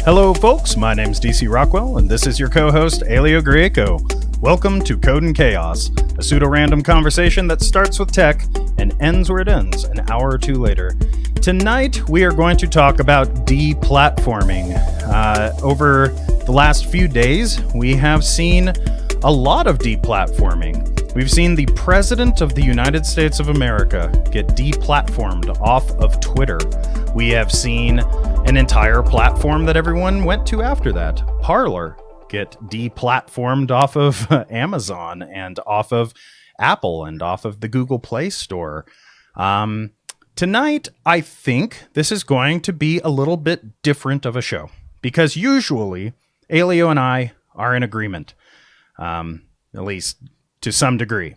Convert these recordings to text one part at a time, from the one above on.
Hello, folks. My name's DC Rockwell, and this is your co-host, Elio. Welcome to Code and Chaos, a pseudo-random conversation that starts with tech and ends where it ends, an hour or two later. Tonight, we are going to talk about deplatforming. Over the last few days, we have seen a lot of deplatforming. We've seen the President of the United States of America get deplatformed off of Twitter. We have seen an entire platform that everyone went to after that, Parler, get deplatformed off of Amazon and off of Apple and off of the Google Play Store. Tonight, I think this is going to be a little bit different of a show because usually Elio and I are in agreement, at least to some degree.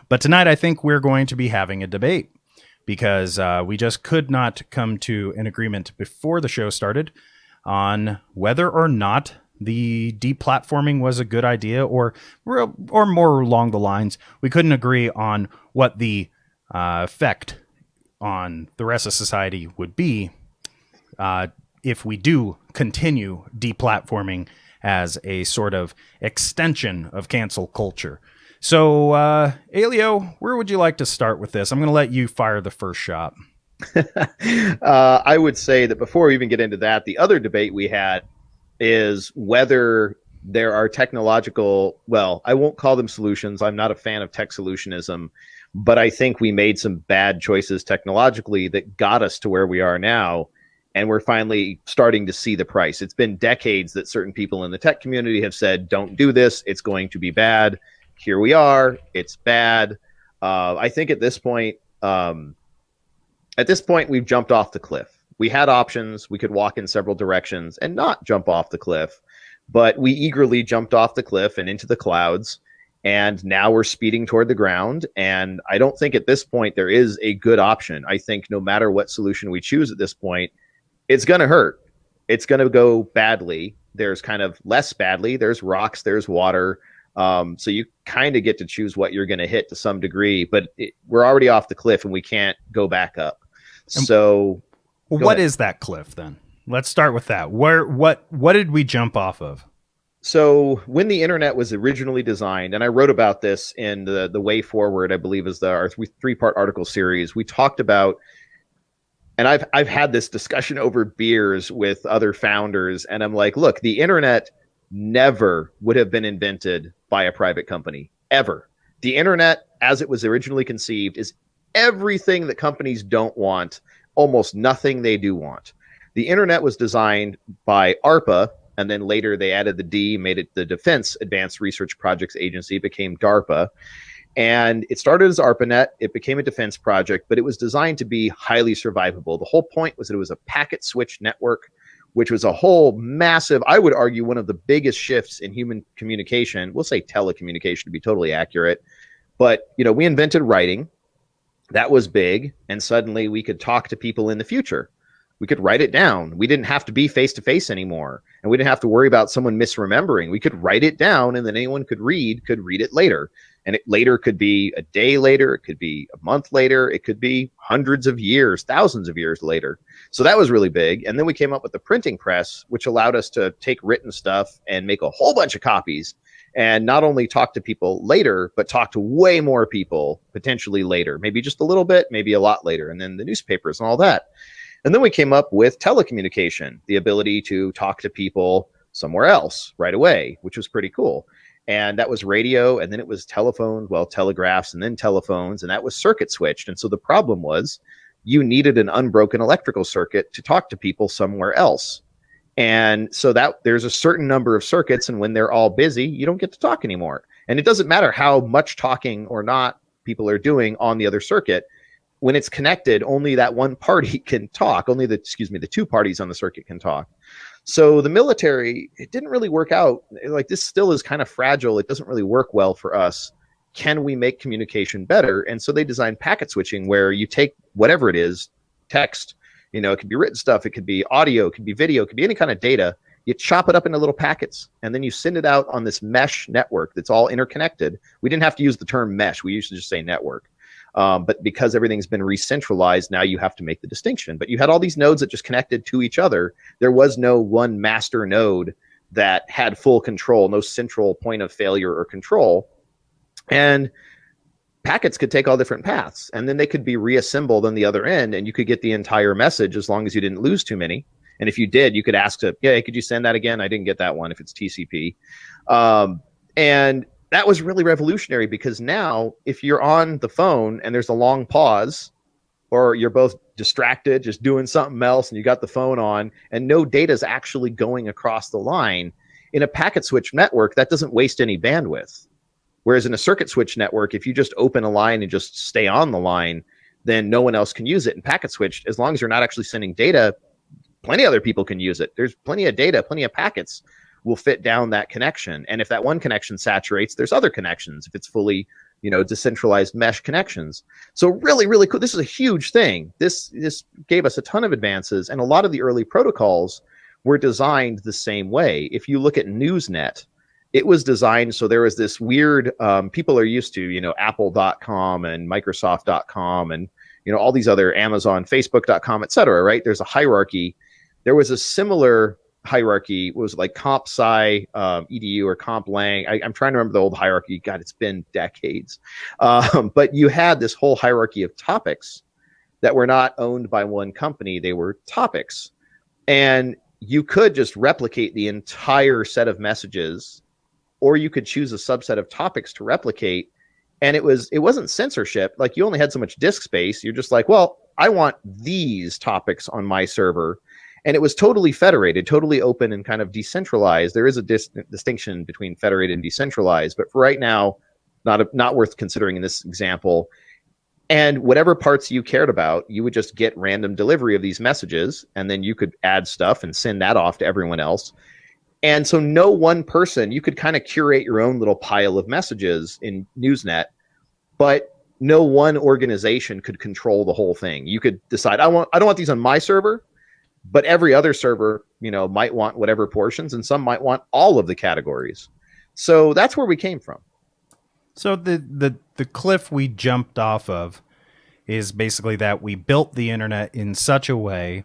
But tonight, I think we're going to be having a debate because we just could not come to an agreement before the show started on whether or not the deplatforming was a good idea or more along the lines, we couldn't agree on what the effect on the rest of society would be if we do continue deplatforming as a sort of extension of cancel culture. So, Elio, where would you like to start with this? I'm going to let you fire the first shot. I would say that before we even get into that, the other debate we had is whether there are technological, well, I won't call them solutions. I'm not a fan of tech solutionism, but I think we made some bad choices technologically that got us to where we are now. And we're finally starting to see the price. It's been decades that certain people in the tech community have said, don't do this. It's going to be bad. Here we are. It's bad. I think at this point, we've jumped off the cliff. We had options. We could walk in several directions and not jump off the cliff, but we eagerly jumped off the cliff and into the clouds. And now we're speeding toward the ground. And I don't think at this point there is a good option. I think no matter what solution we choose at this point, it's going to hurt. It's going to go badly. There's kind of less badly. There's rocks, there's water. So you kind of get to choose what you're going to hit to some degree, but we're already off the cliff and we can't go back up. So what is that cliff then? Let's start with that. What did we jump off of? So when the internet was originally designed, and I wrote about this in the Way Forward, I believe is our three-part article series, we talked about, and I've had this discussion over beers with other founders, and I'm like, look, the internet never would have been invented by a private company, ever. The internet, as it was originally conceived, is everything that companies don't want, almost nothing they do want. The internet was designed by ARPA, and then later they added the D, made it the Defense Advanced Research Projects Agency, it became DARPA. And it started as ARPANET, it became a defense project, but it was designed to be highly survivable. The whole point was that it was a packet switch network, which was a whole massive, I would argue, one of the biggest shifts in human communication. We'll say telecommunication to be totally accurate. But, we invented writing. That was big. And suddenly we could talk to people in the future. We could write it down. We didn't have to be face-to-face anymore. And we didn't have to worry about someone misremembering. We could write it down and then anyone could read it later. And it later could be a day later. It could be a month later. It could be hundreds of years, thousands of years later. So that was really big. And then we came up with the printing press, which allowed us to take written stuff and make a whole bunch of copies and not only talk to people later, but talk to way more people potentially later, maybe just a little bit, maybe a lot later. And then the newspapers and all that. And then we came up with telecommunication, the ability to talk to people somewhere else right away, which was pretty cool. And that was radio, and then it was telephones, telegraphs, and then telephones, and that was circuit switched. And so the problem was you needed an unbroken electrical circuit to talk to people somewhere else. And so that there's a certain number of circuits, and when they're all busy, you don't get to talk anymore. And it doesn't matter how much talking or not people are doing on the other circuit. When it's connected, only that one party can talk. Only the two parties on the circuit can talk. So the military, it didn't really work out. Like, this still is kind of fragile. It doesn't really work well for us. Can we make communication better? And so they designed packet switching, where you take whatever it is, text, it could be written stuff, it could be audio, it could be video, it could be any kind of data. You chop it up into little packets, and then you send it out on this mesh network that's all interconnected. We didn't have to use the term mesh. We used to just say network. But because everything's been re-centralized, now you have to make the distinction. But you had all these nodes that just connected to each other. There was no one master node that had full control, no central point of failure or control. And packets could take all different paths, and then they could be reassembled on the other end, and you could get the entire message as long as you didn't lose too many. And if you did, you could ask to, yeah, could you send that again? I didn't get that one if it's TCP. And that was really revolutionary, because now if you're on the phone and there's a long pause, or you're both distracted, just doing something else, and you got the phone on and no data is actually going across the line, in a packet switch network, that doesn't waste any bandwidth. Whereas in a circuit switch network, if you just open a line and just stay on the line, then no one else can use it. In packet switch, as long as you're not actually sending data, plenty of other people can use it. There's plenty of data, plenty of packets will fit down that connection. And if that one connection saturates, there's other connections if it's fully, decentralized mesh connections. So really, really cool. This is a huge thing. This gave us a ton of advances, and a lot of the early protocols were designed the same way. If you look at NewsNet, it was designed so there was this weird, people are used to, Apple.com and Microsoft.com and, all these other Amazon, Facebook.com, et cetera, right? There's a hierarchy. There was a similar hierarchy, was like comp sci edu or comp lang. I'm trying to remember the old hierarchy. God, it's been decades. But you had this whole hierarchy of topics that were not owned by one company. They were topics. And you could just replicate the entire set of messages, or you could choose a subset of topics to replicate. And it wasn't censorship. Like, you only had so much disk space. You're just like, well, I want these topics on my server. And it was totally federated, totally open, and kind of decentralized. There is a distinction between federated and decentralized, but for right now, not worth considering in this example. And whatever parts you cared about, you would just get random delivery of these messages, and then you could add stuff and send that off to everyone else. And so no one person, you could kind of curate your own little pile of messages in NewsNet, but no one organization could control the whole thing. You could decide, I don't want these on my server, but every other server, might want whatever portions, and some might want all of the categories. So that's where we came from. So the cliff we jumped off of is basically that we built the internet in such a way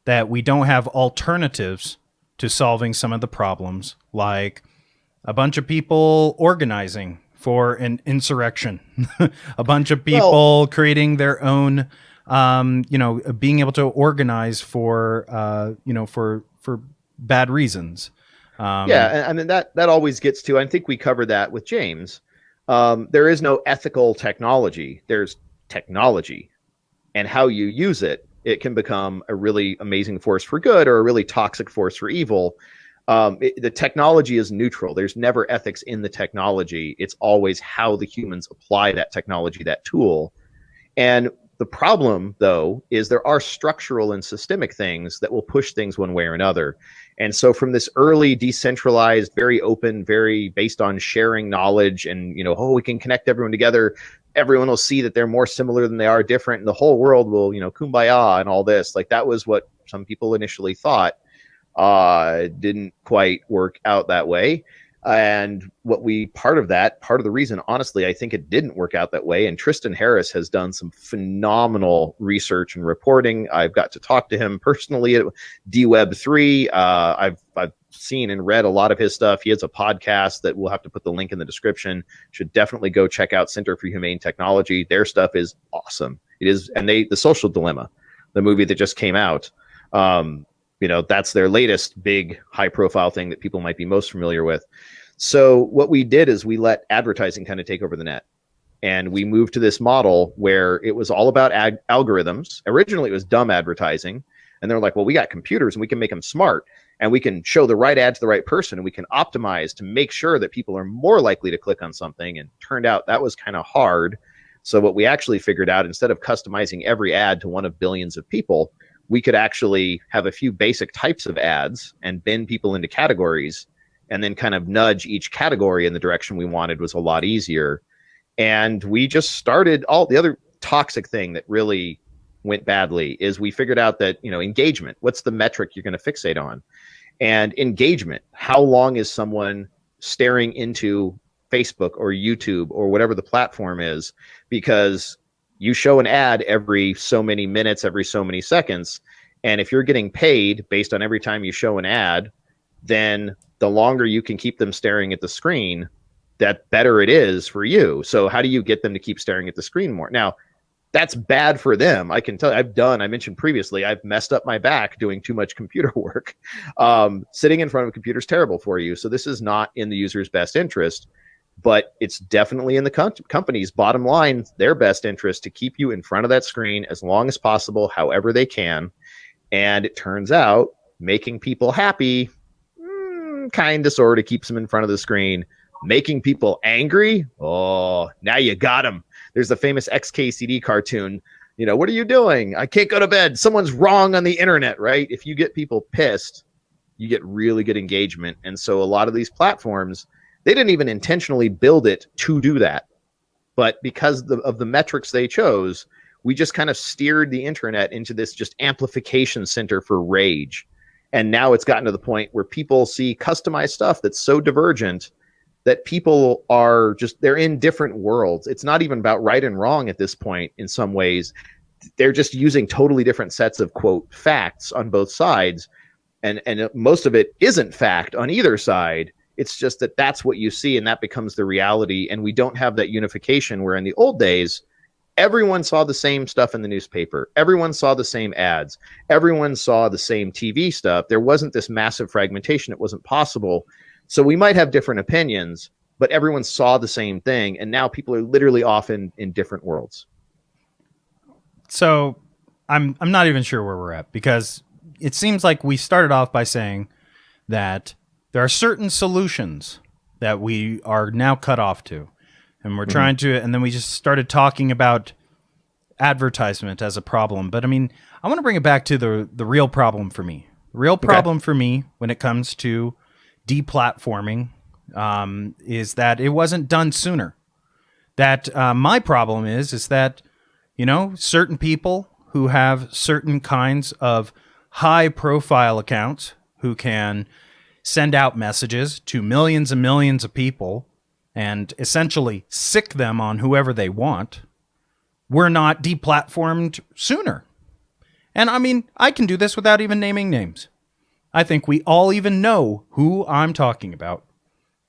that we don't have alternatives to solving some of the problems, like a bunch of people organizing for an insurrection, a bunch of people creating their own, being able to organize for bad reasons. Yeah, I mean, that always gets to, I think we covered that with James. There is no ethical technology. There's technology, and how you use it. It can become a really amazing force for good or a really toxic force for evil. The technology is neutral. There's never ethics in the technology. It's always how the humans apply that technology, that tool. And the problem, though, is there are structural and systemic things that will push things one way or another. And so from this early decentralized, very open, very based on sharing knowledge and, we can connect everyone together. Everyone will see that they're more similar than they are different. And the whole world will, kumbaya and all this. Like, that was what some people initially thought. Didn't quite work out that way. And part of the reason, honestly, I think it didn't work out that way. And Tristan Harris has done some phenomenal research and reporting. I've got to talk to him personally at DWeb3. I've seen and read a lot of his stuff. He has a podcast that we'll have to put the link in the description. Should definitely go check out Center for Humane Technology. Their stuff is awesome. It is, and The Social Dilemma, the movie that just came out. That's their latest big high-profile thing that people might be most familiar with. So what we did is we let advertising kind of take over the net. And we moved to this model where it was all about algorithms. Originally, it was dumb advertising. And they're like, well, we got computers and we can make them smart. And we can show the right ad to the right person. And we can optimize to make sure that people are more likely to click on something. And turned out that was kind of hard. So what we actually figured out, instead of customizing every ad to one of billions of people, we could actually have a few basic types of ads and bend people into categories, and then kind of nudge each category in the direction we wanted. Was a lot easier. And we just started all the other toxic thing that really went badly is we figured out that, engagement, what's the metric you're going to fixate on? And engagement, how long is someone staring into Facebook or YouTube or whatever the platform is? Because you show an ad every so many minutes, every so many seconds. And if you're getting paid based on every time you show an ad, then the longer you can keep them staring at the screen, that better it is for you. So how do you get them to keep staring at the screen more? Now, that's bad for them. I can tell you, I mentioned previously, I've messed up my back doing too much computer work. Sitting in front of a computer is terrible for you. So this is not in the user's best interest, but it's definitely in the company's bottom line, their best interest to keep you in front of that screen as long as possible, however they can. And it turns out making people happy kind of sort of keeps them in front of the screen. Making people angry, oh, now you got them. There's the famous XKCD cartoon, what are you doing? I can't go to bed. Someone's wrong on the internet, right? If you get people pissed, you get really good engagement. And so a lot of these platforms, they didn't even intentionally build it to do that. But because of the metrics they chose, we just kind of steered the internet into this just amplification center for rage. And now it's gotten to the point where people see customized stuff that's so divergent that people are they're in different worlds. It's not even about right and wrong at this point. In some ways, they're just using totally different sets of, quote, facts on both sides. And most of it isn't fact on either side. It's just that that's what you see, and that becomes the reality. And we don't have that unification where in the old days, everyone saw the same stuff in the newspaper. Everyone saw the same ads. Everyone saw the same TV stuff. There wasn't this massive fragmentation. It wasn't possible. So we might have different opinions, but everyone saw the same thing. And now people are literally off in different worlds. So I'm not even sure where we're at, because it seems like we started off by saying that there are certain solutions that we are now cut off to. And we're trying to, and then we just started talking about advertisement as a problem. But I mean, I want to bring it back to the real problem for me. The real problem for me when it comes to deplatforming is that it wasn't done sooner. That my problem is that, certain people who have certain kinds of high profile accounts who can send out messages to millions and millions of people and essentially sick them on whoever they want, were not deplatformed sooner. And I mean, I can do this without even naming names. I think we all even know who I'm talking about,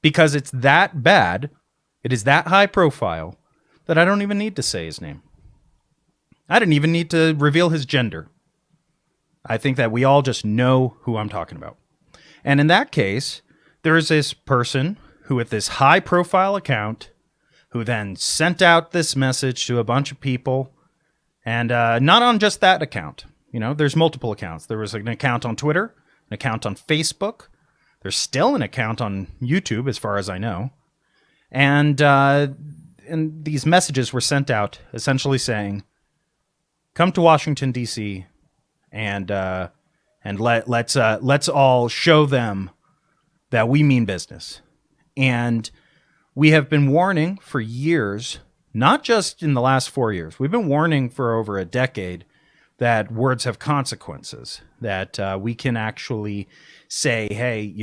because it's that bad, it is that high profile, that I don't even need to say his name. I didn't even need to reveal his gender. I think that we all just know who I'm talking about. And in that case, there is this person who, with this high profile account, who then sent out this message to a bunch of people, and not on just that account. There's multiple accounts. There was an account on Twitter, an account on Facebook. There's still an account on YouTube, as far as I know. And these messages were sent out essentially saying, come to Washington, D.C., and let's all show them that we mean business. And we have been warning for years, not just in the last 4 years. We've been warning for over a decade that words have consequences, that we can actually say, hey,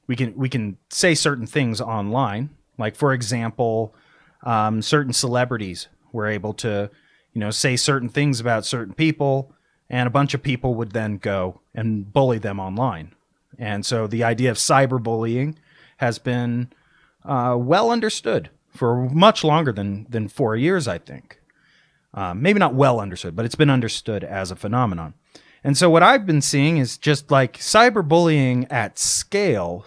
we can say certain things online. Like, for example, certain celebrities were able to, say certain things about certain people, and a bunch of people would then go and bully them online. And so the idea of cyberbullying has been well understood for much longer than 4 years, I think. Maybe not well understood, but it's been understood as a phenomenon. And so what I've been seeing is just like cyberbullying at scale,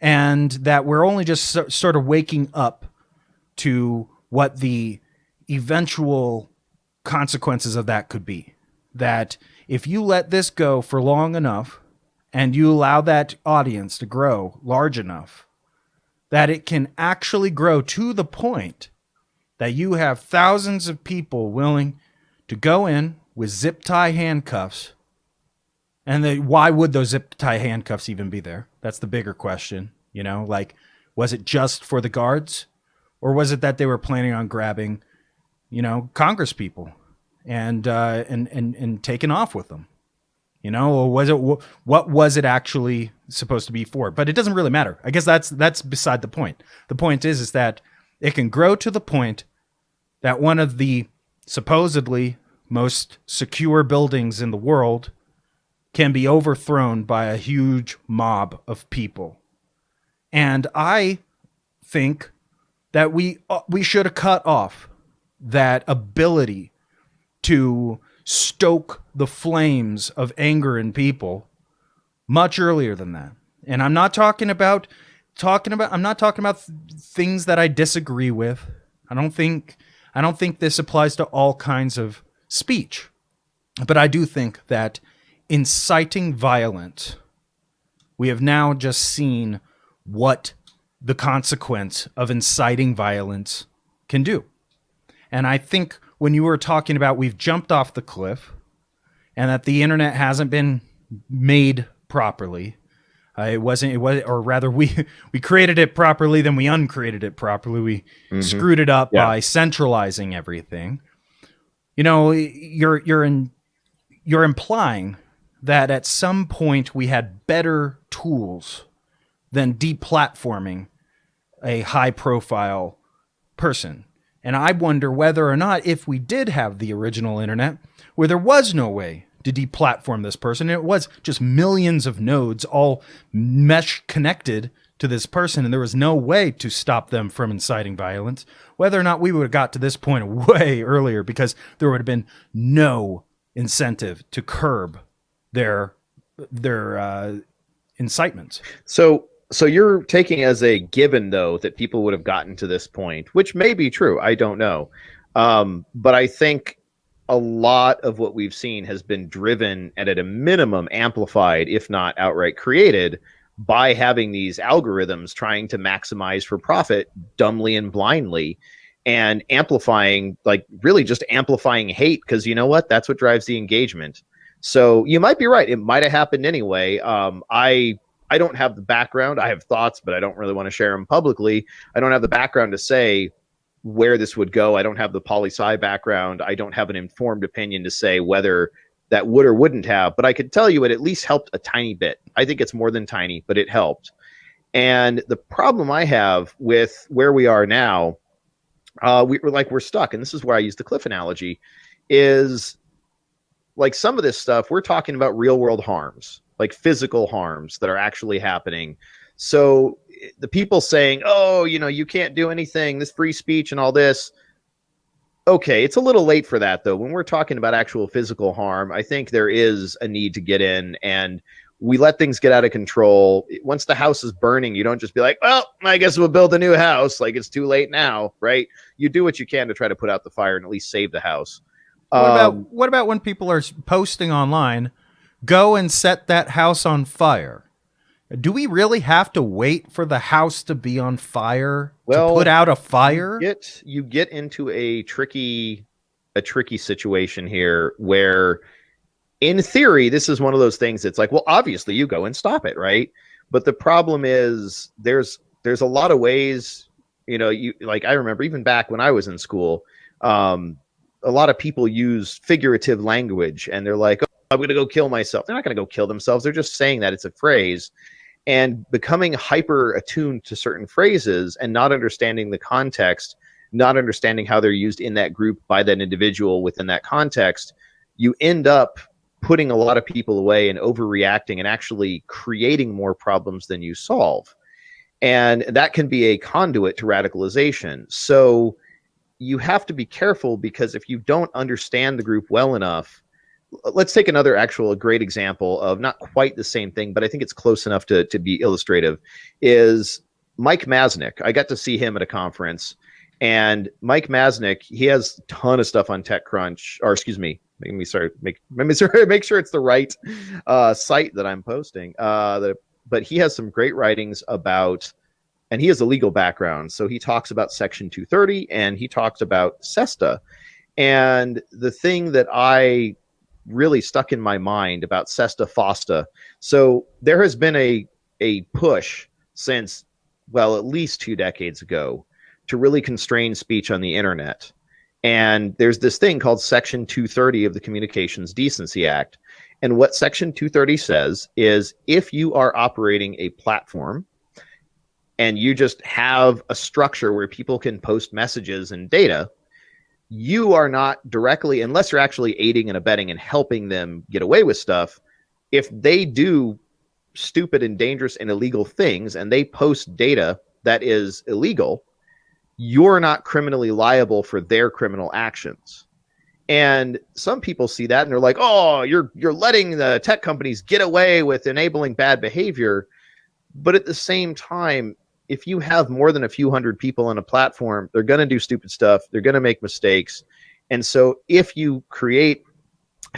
and that we're only just sort of waking up to what the eventual consequences of that could be. That if you let this go for long enough, and you allow that audience to grow large enough, that it can actually grow to the point that you have thousands of people willing to go in with zip tie handcuffs. And why would those zip tie handcuffs even be there? That's the bigger question. Was it just for the guards? Or was it that they were planning on grabbing, Congress people and taking off with them? Or was it, what was it actually supposed to be for? But it doesn't really matter. I guess that's beside the point. The point is that it can grow to the point that one of the supposedly most secure buildings in the world can be overthrown by a huge mob of people. And I think that we should have cut off that ability to stoke the flames of anger in people much earlier than that. And I'm not talking about things that I disagree with. I don't think this applies to all kinds of speech. But I do think that inciting violence, we have now just seen what the consequence of inciting violence can do. And I think when you were talking about we've jumped off the cliff and that the internet hasn't been made properly, we created it properly, then we uncreated it properly. We screwed it up by centralizing everything. You know, you're implying that at some point we had better tools than deplatforming a high-profile person. And I wonder whether or not if we did have the original internet, where there was no way to deplatform this person, and it was just millions of nodes all mesh connected to this person, and there was no way to stop them from inciting violence, whether or not we would have got to this point way earlier, because there would have been no incentive to curb their incitements. So you're taking as a given, though, that people would have gotten to this point, which may be true. I don't know. But I think a lot of what we've seen has been driven and at a minimum amplified, if not outright created, by having these algorithms trying to maximize for profit dumbly and blindly, and amplifying, like really just amplifying hate, because you know what? That's what drives the engagement. So you might be right. It might have happened anyway. I don't have the background. I have thoughts, but I don't really want to share them publicly. I don't have the background to say where this would go. I don't have the poli-sci background. I don't have an informed opinion to say whether that would or wouldn't have, but I could tell you it at least helped a tiny bit. I think it's more than tiny, but it helped. And the problem I have with where we are now, we're stuck. And this is where I use the cliff analogy, is like some of this stuff, we're talking about real world harms, like physical harms that are actually happening. So the people saying, oh, you know, you can't do anything, this free speech and all this. Okay, it's a little late for that, though. When we're talking about actual physical harm, I think there is a need to get in, and we let things get out of control. Once the house is burning, you don't just be like, well, I guess we'll build a new house. Like, it's too late now, right? You do what you can to try to put out the fire and at least save the house. What about when people are posting online, go and set that house on fire? Do we really have to wait for the house to be on fire to put out a fire? You get into a tricky situation here where, in theory, this is one of those things that's like, well, obviously you go and stop it, right? But the problem is there's a lot of ways, you know, I remember even back when I was in school, a lot of people use figurative language, and they're like, oh, I'm going to go kill myself. They're not going to go kill themselves. They're just saying that it's a phrase. And becoming hyper attuned to certain phrases and not understanding the context, not understanding how they're used in that group by that individual within that context, you end up putting a lot of people away and overreacting and actually creating more problems than you solve. And that can be a conduit to radicalization. So you have to be careful, because if you don't understand the group well enough, let's take a great example of not quite the same thing, but I think it's close enough to be illustrative, is Mike Masnick. I got to see him at a conference, and Mike Masnick, he has a ton of stuff on TechCrunch, or excuse me, make sure it's the right site that I'm posting. But he has some great writings about, and he has a legal background. So he talks about Section 230 and he talks about SESTA. And the thing that I really stuck in my mind about SESTA FOSTA. So there has been a push since, well, at least 2 decades ago to really constrain speech on the internet. And there's this thing called Section 230 of the Communications Decency Act. And what Section 230 says is, if you are operating a platform and you just have a structure where people can post messages and data, you are not directly, unless you're actually aiding and abetting and helping them get away with stuff, if they do stupid and dangerous and illegal things and they post data that is illegal, you're not criminally liable for their criminal actions. And some people see that and they're like, oh, you're letting the tech companies get away with enabling bad behavior. But at the same time, if you have more than a few hundred people on a platform, they're going to do stupid stuff. They're going to make mistakes. And so if you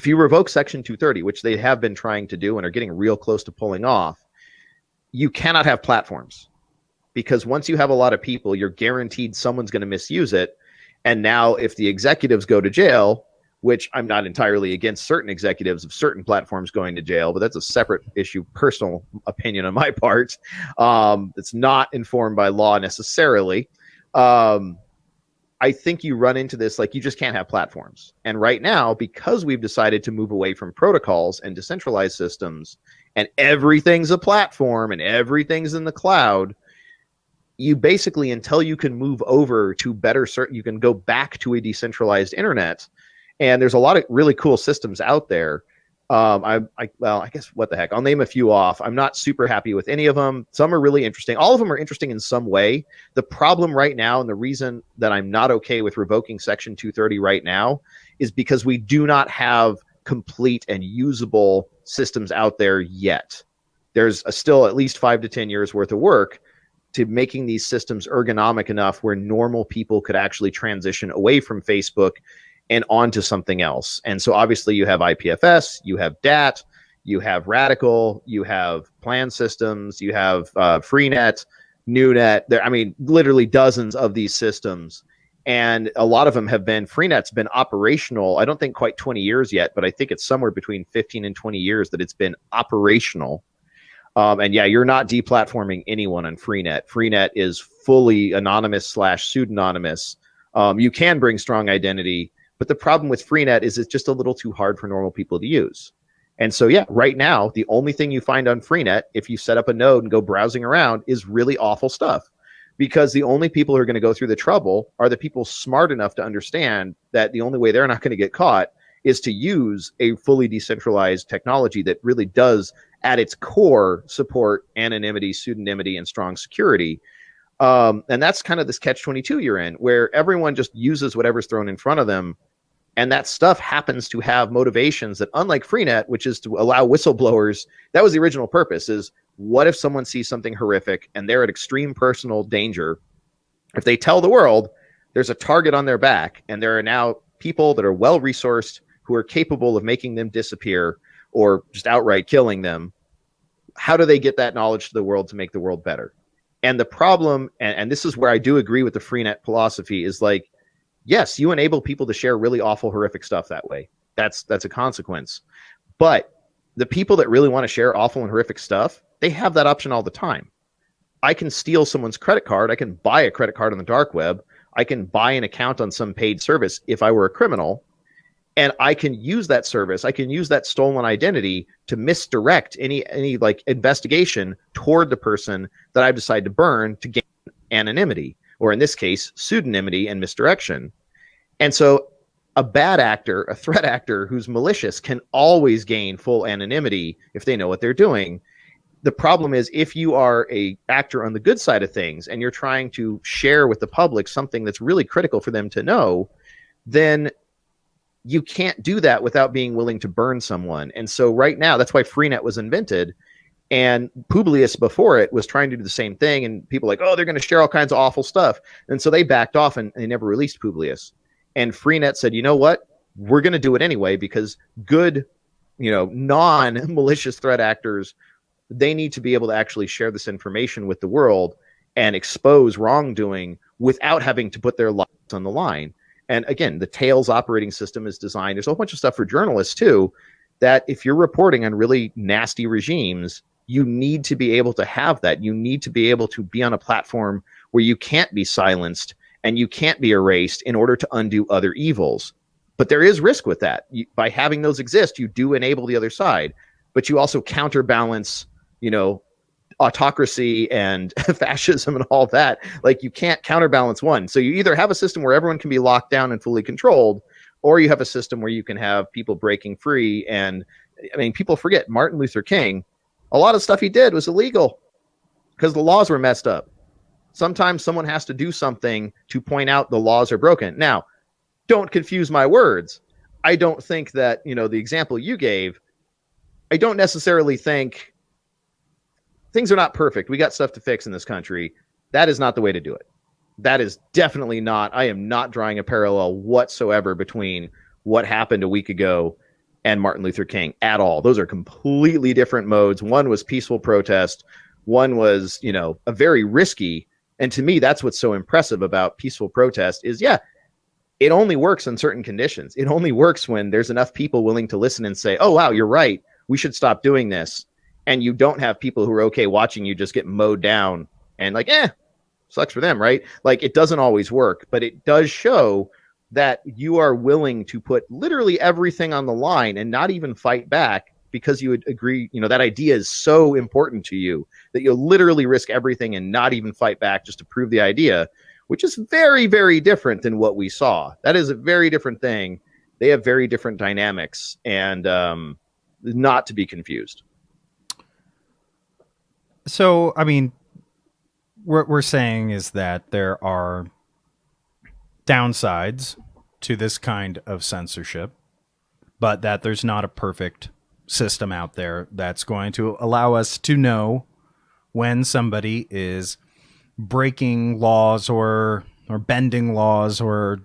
revoke Section 230, which they have been trying to do and are getting real close to pulling off, you cannot have platforms. Because once you have a lot of people, you're guaranteed someone's going to misuse it. And now if the executives go to jail, which I'm not entirely against certain executives of certain platforms going to jail, but that's a separate issue, personal opinion on my part. It's not informed by law necessarily. I think you run into this, like, you just can't have platforms. And right now, because we've decided to move away from protocols and decentralized systems, and everything's a platform and everything's in the cloud, you basically, until you can move over to you can go back to a decentralized internet. And there's a lot of really cool systems out there. I guess what the heck, I'll name a few off. I'm not super happy with any of them. Some are really interesting. All of them are interesting in some way. The problem right now, and the reason that I'm not okay with revoking Section 230 right now, is because we do not have complete and usable systems out there yet. There's still at least 5 to 10 years worth of work to making these systems ergonomic enough where normal people could actually transition away from Facebook and onto something else. And so obviously you have IPFS, you have DAT, you have Radical, you have plan systems, you have Freenet, NewNet. Literally dozens of these systems. And a lot of them have been, Freenet's been operational, I don't think quite 20 years yet, but I think it's somewhere between 15 and 20 years that it's been operational. And yeah, you're not deplatforming anyone on Freenet. Freenet is fully anonymous / pseudonymous. You can bring strong identity, but the problem with Freenet is it's just a little too hard for normal people to use. And so yeah, right now, the only thing you find on Freenet, if you set up a node and go browsing around, is really awful stuff. Because the only people who are going to go through the trouble are the people smart enough to understand that the only way they're not going to get caught is to use a fully decentralized technology that really does, at its core, support anonymity, pseudonymity, and strong security. And that's kind of this catch-22 you're in, where everyone just uses whatever's thrown in front of them. And that stuff happens to have motivations that, unlike Freenet, which is to allow whistleblowers, that was the original purpose, is what if someone sees something horrific and they're at extreme personal danger? If they tell the world, there's a target on their back, and there are now people that are well-resourced who are capable of making them disappear or just outright killing them. How do they get that knowledge to the world to make the world better? And the problem, and this is where I do agree with the Freenet philosophy, is like, yes, you enable people to share really awful, horrific stuff that way. That's a consequence. But the people that really want to share awful and horrific stuff, they have that option all the time. I can steal someone's credit card. I can buy a credit card on the dark web. I can buy an account on some paid service if I were a criminal. And I can use that service. I can use that stolen identity to misdirect any like investigation toward the person that I've decided to burn to gain anonymity, or in this case, pseudonymity and misdirection. And so a bad actor, a threat actor who's malicious, can always gain full anonymity if they know what they're doing. The problem is, if you are a actor on the good side of things and you're trying to share with the public something that's really critical for them to know, then you can't do that without being willing to burn someone. And so right now, that's why Freenet was invented. And Publius before it was trying to do the same thing. And people were like, oh, they're going to share all kinds of awful stuff. And so they backed off and they never released Publius. And Freenet said, you know what? We're going to do it anyway, because good, non-malicious threat actors, they need to be able to actually share this information with the world and expose wrongdoing without having to put their lives on the line. And again, the Tails operating system is designed. There's a whole bunch of stuff for journalists too, that if you're reporting on really nasty regimes, you need to be able to have that. You need to be able to be on a platform where you can't be silenced and you can't be erased in order to undo other evils. But there is risk with that. By having those exist, you do enable the other side, but you also counterbalance, autocracy and fascism and all that. Like, you can't counterbalance one. So you either have a system where everyone can be locked down and fully controlled, or you have a system where you can have people breaking free. And I mean, people forget Martin Luther King, a lot of stuff he did was illegal because the laws were messed up. Sometimes someone has to do something to point out the laws are broken. Now, don't confuse my words. I don't think that, the example you gave, I don't necessarily think things are not perfect. We got stuff to fix in this country. That is not the way to do it. That is definitely not. I am not drawing a parallel whatsoever between what happened a week ago and Martin Luther King at all. Those are completely different modes. One was peaceful protest. One was, a very risky. And to me, that's what's so impressive about peaceful protest is, it only works in certain conditions. It only works when there's enough people willing to listen and say, oh, wow, you're right. We should stop doing this. And you don't have people who are okay watching you just get mowed down and like, sucks for them, right? Like, it doesn't always work, but it does show that you are willing to put literally everything on the line and not even fight back because you would agree, that idea is so important to you that you'll literally risk everything and not even fight back just to prove the idea, which is very, very different than what we saw. That is a very different thing. They have very different dynamics, and not to be confused. So, I mean, what we're saying is that there are downsides to this kind of censorship, but that there's not a perfect system out there that's going to allow us to know when somebody is breaking laws or bending laws or,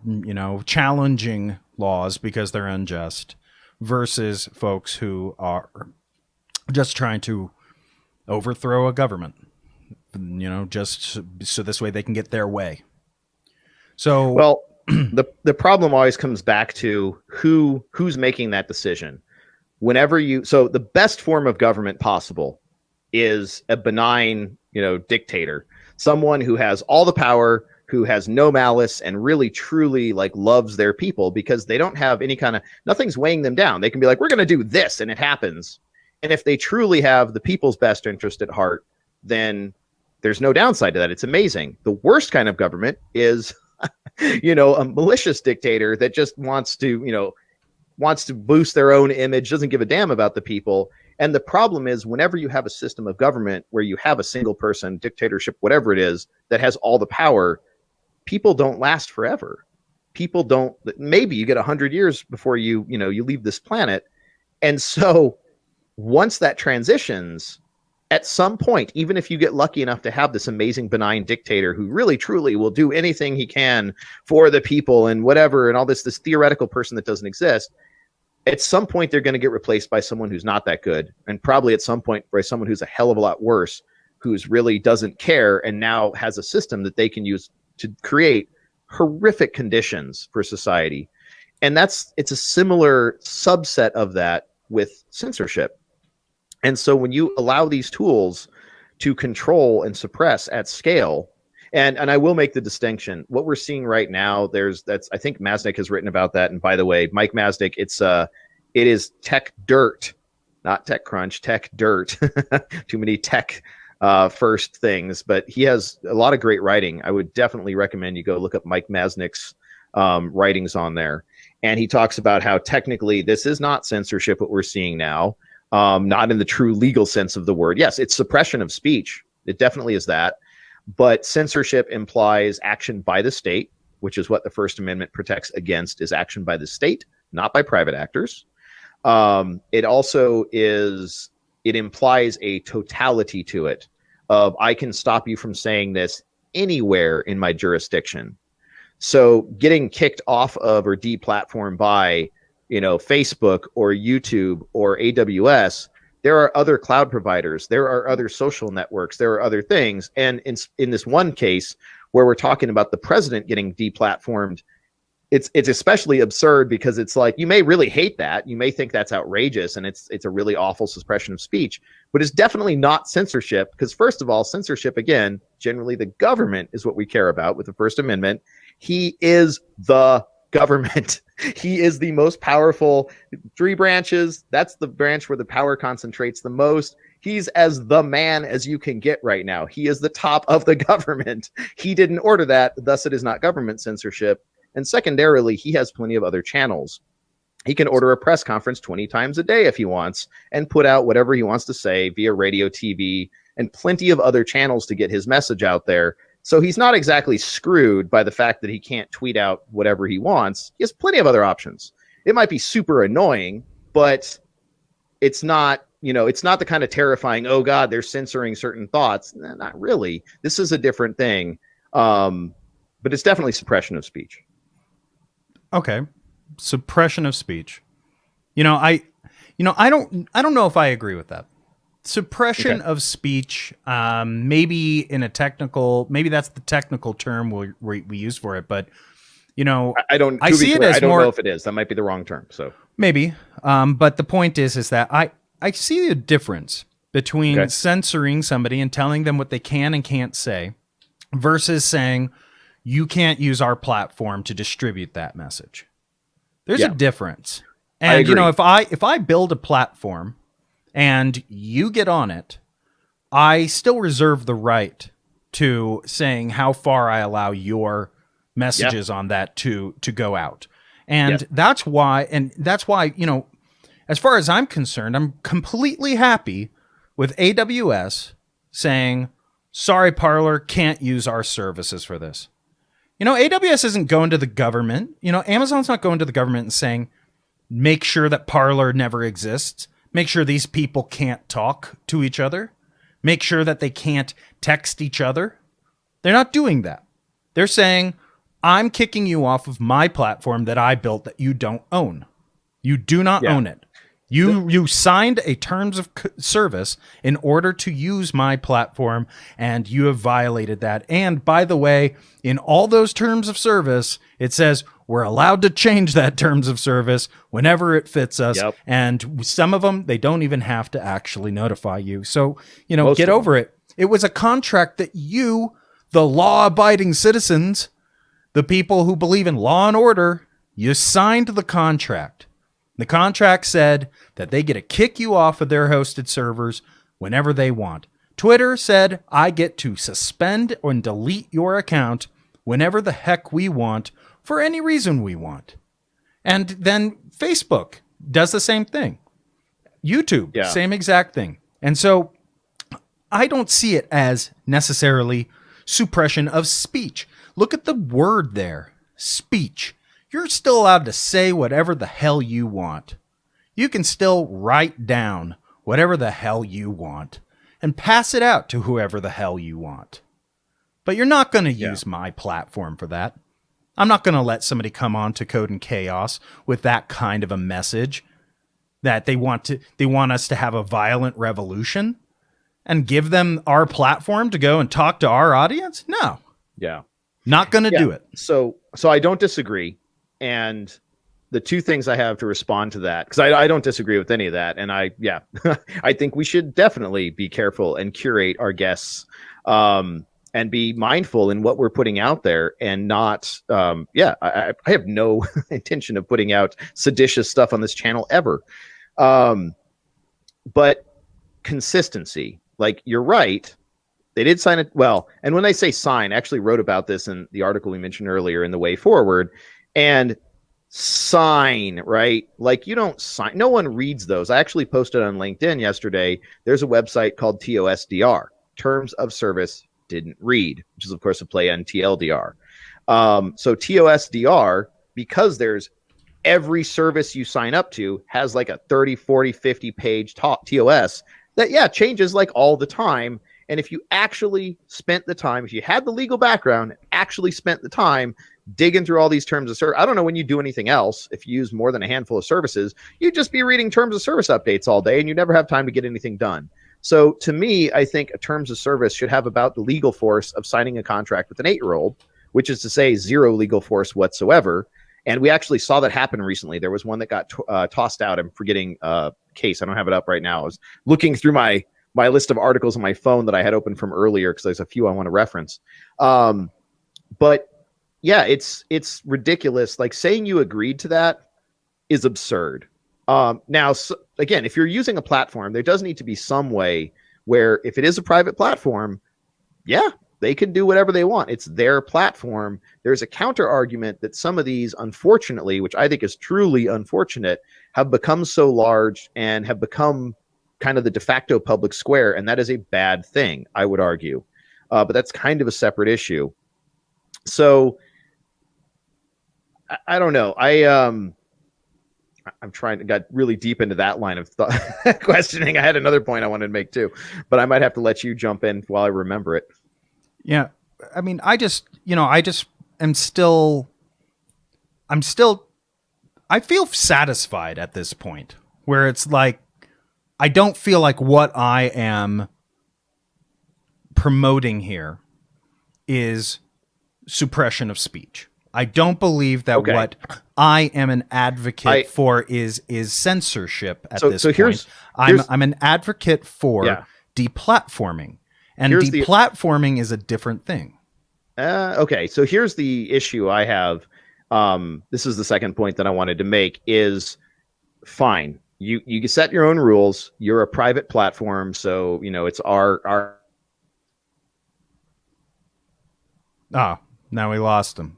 challenging laws because they're unjust versus folks who are just trying to overthrow a government, just so this way they can get their way. So, well, the problem always comes back to who's making that decision. So the best form of government possible is a benign, dictator, someone who has all the power, who has no malice and really truly like loves their people because they don't have nothing's weighing them down. They can be like, we're going to do this, and it happens. And if they truly have the people's best interest at heart, then there's no downside to that. It's amazing. The worst kind of government is, a malicious dictator that just wants to boost their own image, doesn't give a damn about the people. And the problem is, whenever you have a system of government where you have a single person, dictatorship, whatever it is, that has all the power, people don't last forever. People don't, maybe you get 100 years before you leave this planet. And so once that transitions, at some point, even if you get lucky enough to have this amazing benign dictator who really truly will do anything he can for the people and whatever, and all this theoretical person that doesn't exist, at some point they're going to get replaced by someone who's not that good, and probably at some point by someone who's a hell of a lot worse, who's really doesn't care and now has a system that they can use to create horrific conditions for society. And it's a similar subset of that with censorship. And so when you allow these tools to control and suppress at scale, and I will make the distinction, what we're seeing right now, I think Masnick has written about that. And by the way, Mike Masnick, it is tech dirt, not tech crunch, tech dirt. Too many tech first things, but he has a lot of great writing. I would definitely recommend you go look up Mike Masnick's writings on there. And he talks about how technically this is not censorship, what we're seeing now. Not in the true legal sense of the word. Yes, it's suppression of speech. It definitely is that. But censorship implies action by the state, which is what the First Amendment protects against, is action by the state, not by private actors. It also implies a totality to it of, I can stop you from saying this anywhere in my jurisdiction. So getting kicked off of or deplatformed by Facebook or YouTube or AWS, there are other cloud providers, there are other social networks, there are other things. And in this one case where we're talking about the president getting deplatformed, it's especially absurd because it's like, you may really hate that, you may think that's outrageous, and it's a really awful suppression of speech, but it's definitely not censorship, because first of all, censorship, again, generally the government is what we care about with the First Amendment. He is the government. He is the most powerful. 3 branches, that's the branch where the power concentrates the most. He's as the man as you can get right now. He is the top of the government. He didn't order that, thus it is not government censorship. And secondarily, he has plenty of other channels. He can order a press conference 20 times a day if he wants and put out whatever he wants to say via radio, TV, and plenty of other channels to get his message out there. So he's not exactly screwed by the fact that he can't tweet out whatever he wants. He has plenty of other options. It might be super annoying, but it's not, it's not the kind of terrifying, oh God, they're censoring certain thoughts. Not really. This is a different thing. But it's definitely suppression of speech. Okay. Suppression of speech. I don't know if I agree with that. Suppression of speech, maybe in a technical, maybe that's the technical term we use for it, but I don't know if it is. That might be the wrong term. So maybe, but the point is that I see a difference between censoring somebody and telling them what they can and can't say versus saying you can't use our platform to distribute that message. There's a difference. And if I build a platform and you get on it, I still reserve the right to saying how far I allow your messages on that to go out. And that's why, as far as I'm concerned, I'm completely happy with AWS saying, sorry, Parler can't use our services for this. AWS isn't going to the government. Amazon's not going to the government and saying, make sure that Parler never exists. Make sure these people can't talk to each other. Make sure that they can't text each other. They're not doing that. They're saying, I'm kicking you off of my platform that I built that you don't own. You do not own it. You signed a terms of service in order to use my platform, and you have violated that. And by the way, in all those terms of service, it says we're allowed to change that terms of service whenever it fits us. Yep. And some of them, they don't even have to actually notify you. So, get over it. It was a contract that you, the law-abiding citizens, the people who believe in law and order, you signed the contract. The contract said that they get to kick you off of their hosted servers whenever they want. Twitter said, I get to suspend and delete your account whenever the heck we want for any reason we want. And then Facebook does the same thing. YouTube, same exact thing. And so I don't see it as necessarily suppression of speech. Look at the word there, speech. You're still allowed to say whatever the hell you want. You can still write down whatever the hell you want and pass it out to whoever the hell you want. But you're not going to use my platform for that. I'm not going to let somebody come on to Code and Chaos with that kind of a message that they want us to have a violent revolution and give them our platform to go and talk to our audience. No. Yeah. Not going to do it. So I don't disagree. And the two things I have to respond to that, because I don't disagree with any of that. And I think we should definitely be careful and curate our guests and be mindful in what we're putting out there and not, I have no intention of putting out seditious stuff on this channel ever. But consistency, like you're right. They did sign it. Well, and when I say sign, I actually wrote about this in the article we mentioned earlier in The Way Forward. And sign, right? Like you don't sign. No one reads those. I actually posted on LinkedIn yesterday. There's a website called TOSDR, Terms of Service Didn't Read, which is, of course, a play on TLDR. So TOSDR, because there's every service you sign up to has like a 30, 40, 50 page TOS that, changes like all the time. And if you actually spent the time, if you had the legal background, actually spent the time digging through all these terms of service, I don't know when you do anything else. If you use more than a handful of services, you'd just be reading terms of service updates all day and you never have time to get anything done. So to me, I think a terms of service should have about the legal force of signing a contract with an 8-year-old, which is to say 0 legal force whatsoever. And we actually saw that happen recently. There was one that got tossed out. I'm forgetting case. I don't have it up right now. I was looking through my list of articles on my phone that I had opened from earlier because there's a few I want to reference. But yeah, it's ridiculous. Like saying you agreed to that is absurd. Now, again, if you're using a platform, there does need to be some way where if it is a private platform, yeah, they can do whatever they want. It's their platform. There's a counter argument that some of these, unfortunately, which I think is truly unfortunate, have become so large and have become kind of the de facto public square. And that is a bad thing, I would argue. But that's kind of a separate issue. So I don't know. I'm trying to got really deep into that line of thought questioning. I had another point I wanted to make too, but I might have to let you jump in while I remember it. Yeah. I mean, I feel satisfied at this point where it's like, I don't feel like what I am promoting here is suppression of speech. I don't believe that what I am an advocate for is censorship at this point. I'm an advocate for deplatforming, and deplatforming is a different thing. Okay, so here's the issue I have. This is the second point that I wanted to make is fine. You set your own rules. You're a private platform, so it's our. Now we lost him.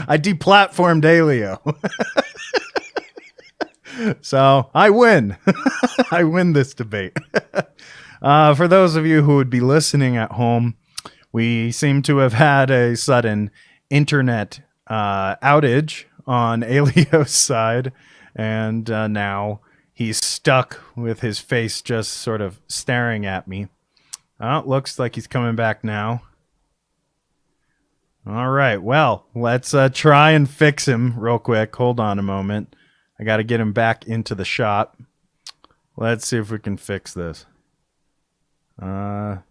I deplatformed Elio. So I win. I win this debate. For those of you who would be listening at home, we seem to have had a sudden internet outage on Elio's side, and now he's stuck with his face just sort of staring at me. Looks like he's coming back now. All right, well, let's try and fix him real quick. Hold on a moment. I got to get him back into the shot. Let's see if we can fix this. There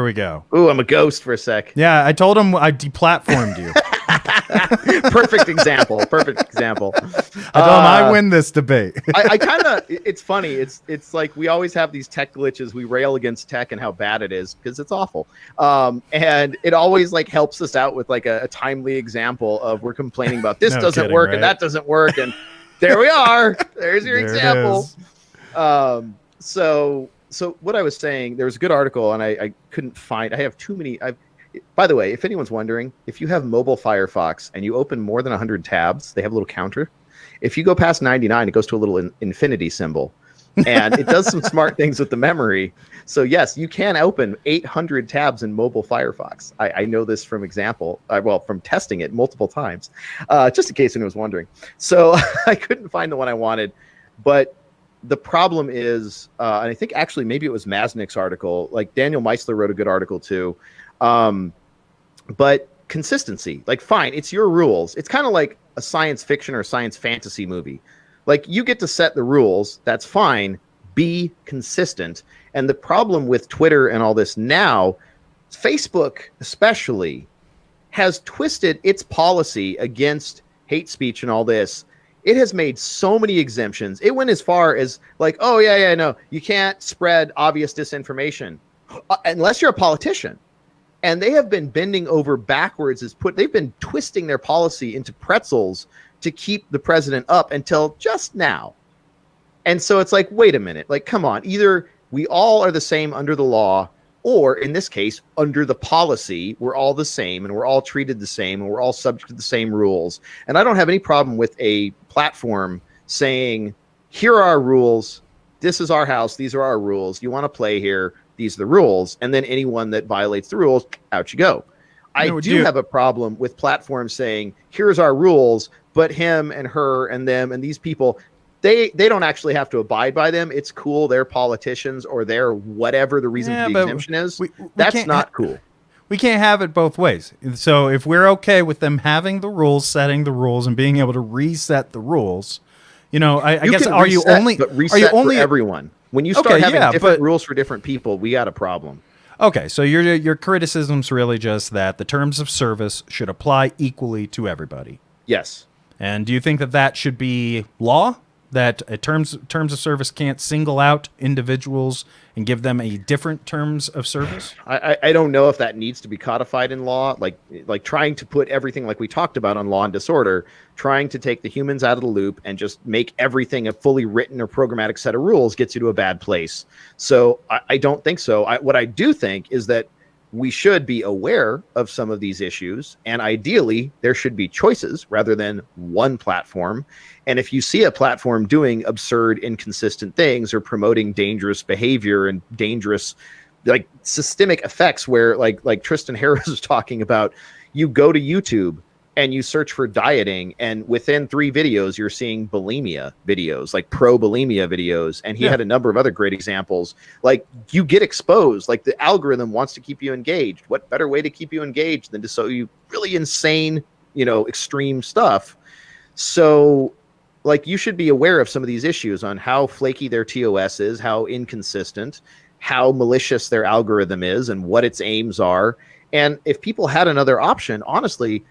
we go. Ooh, I'm a ghost for a sec. Yeah, I told him I deplatformed you. Perfect example. I told him I win this debate. I kind of, it's funny. It's like we always have these tech glitches. We rail against tech and how bad it is because it's awful. And it always like helps us out with like a timely example of we're complaining about this doesn't work, right? And that doesn't work. And there we are. There's your example. So what I was saying, there was a good article and I couldn't find, I have too many. By the way, if anyone's wondering, if you have mobile Firefox and you open more than 100 tabs, they have a little counter. If you go past 99, it goes to a little infinity symbol. And it does some smart things with the memory. So yes, you can open 800 tabs in mobile Firefox. I know this from from testing it multiple times, just in case anyone was wondering. So I couldn't find the one I wanted. But the problem is, and I think actually maybe it was Masnick's article, like Daniel Meisler wrote a good article too. But consistency, like, fine, it's your rules. It's kind of like a science fiction or science fantasy movie. Like, you get to set the rules. That's fine. Be consistent. And the problem with Twitter and all this now, Facebook especially, has twisted its policy against hate speech and all this. It has made so many exemptions. It went as far as like, oh, no, you can't spread obvious disinformation unless you're a politician. And they have been bending over backwards. They've been twisting their policy into pretzels to keep the president up until just now. And so it's like, wait a minute, like, come on, either we all are the same under the law, or in this case, under the policy, we're all the same and we're all treated the same and we're all subject to the same rules. And I don't have any problem with a platform saying, here are our rules. This is our house. These are our rules. You want to play here. These are the rules. And then anyone that violates the rules, out you go. I do have a problem with platforms saying, here's our rules, but him and her and them and these people, they don't actually have to abide by them. It's cool. They're politicians or they're whatever the reason for the exemption is. That's not cool. We can't have it both ways. So if we're okay with them having the rules, setting the rules, and being able to reset the rules, I guess, are you only for everyone? When you start having different rules for different people, we got a problem. Okay, so your criticism's really just that the terms of service should apply equally to everybody. Yes. And do you think that should be law? that terms of service can't single out individuals and give them a different terms of service? I don't know if that needs to be codified in law, like trying to put everything like we talked about on Law and Disorder, trying to take the humans out of the loop and just make everything a fully written or programmatic set of rules gets you to a bad place. So I don't think so. What I do think is that we should be aware of some of these issues, and ideally there should be choices rather than one platform. And if you see a platform doing absurd, inconsistent things or promoting dangerous behavior and dangerous, like, systemic effects where like Tristan Harris was talking about, you go to YouTube and you search for dieting, and within 3 videos you're seeing bulimia videos, like pro bulimia videos, and he had a number of other great examples. Like, you get exposed, like the algorithm wants to keep you engaged. What better way to keep you engaged than to show you really insane, extreme stuff? So, like, you should be aware of some of these issues on how flaky their TOS is, how inconsistent, how malicious their algorithm is, and what its aims are. And if people had another option, honestly,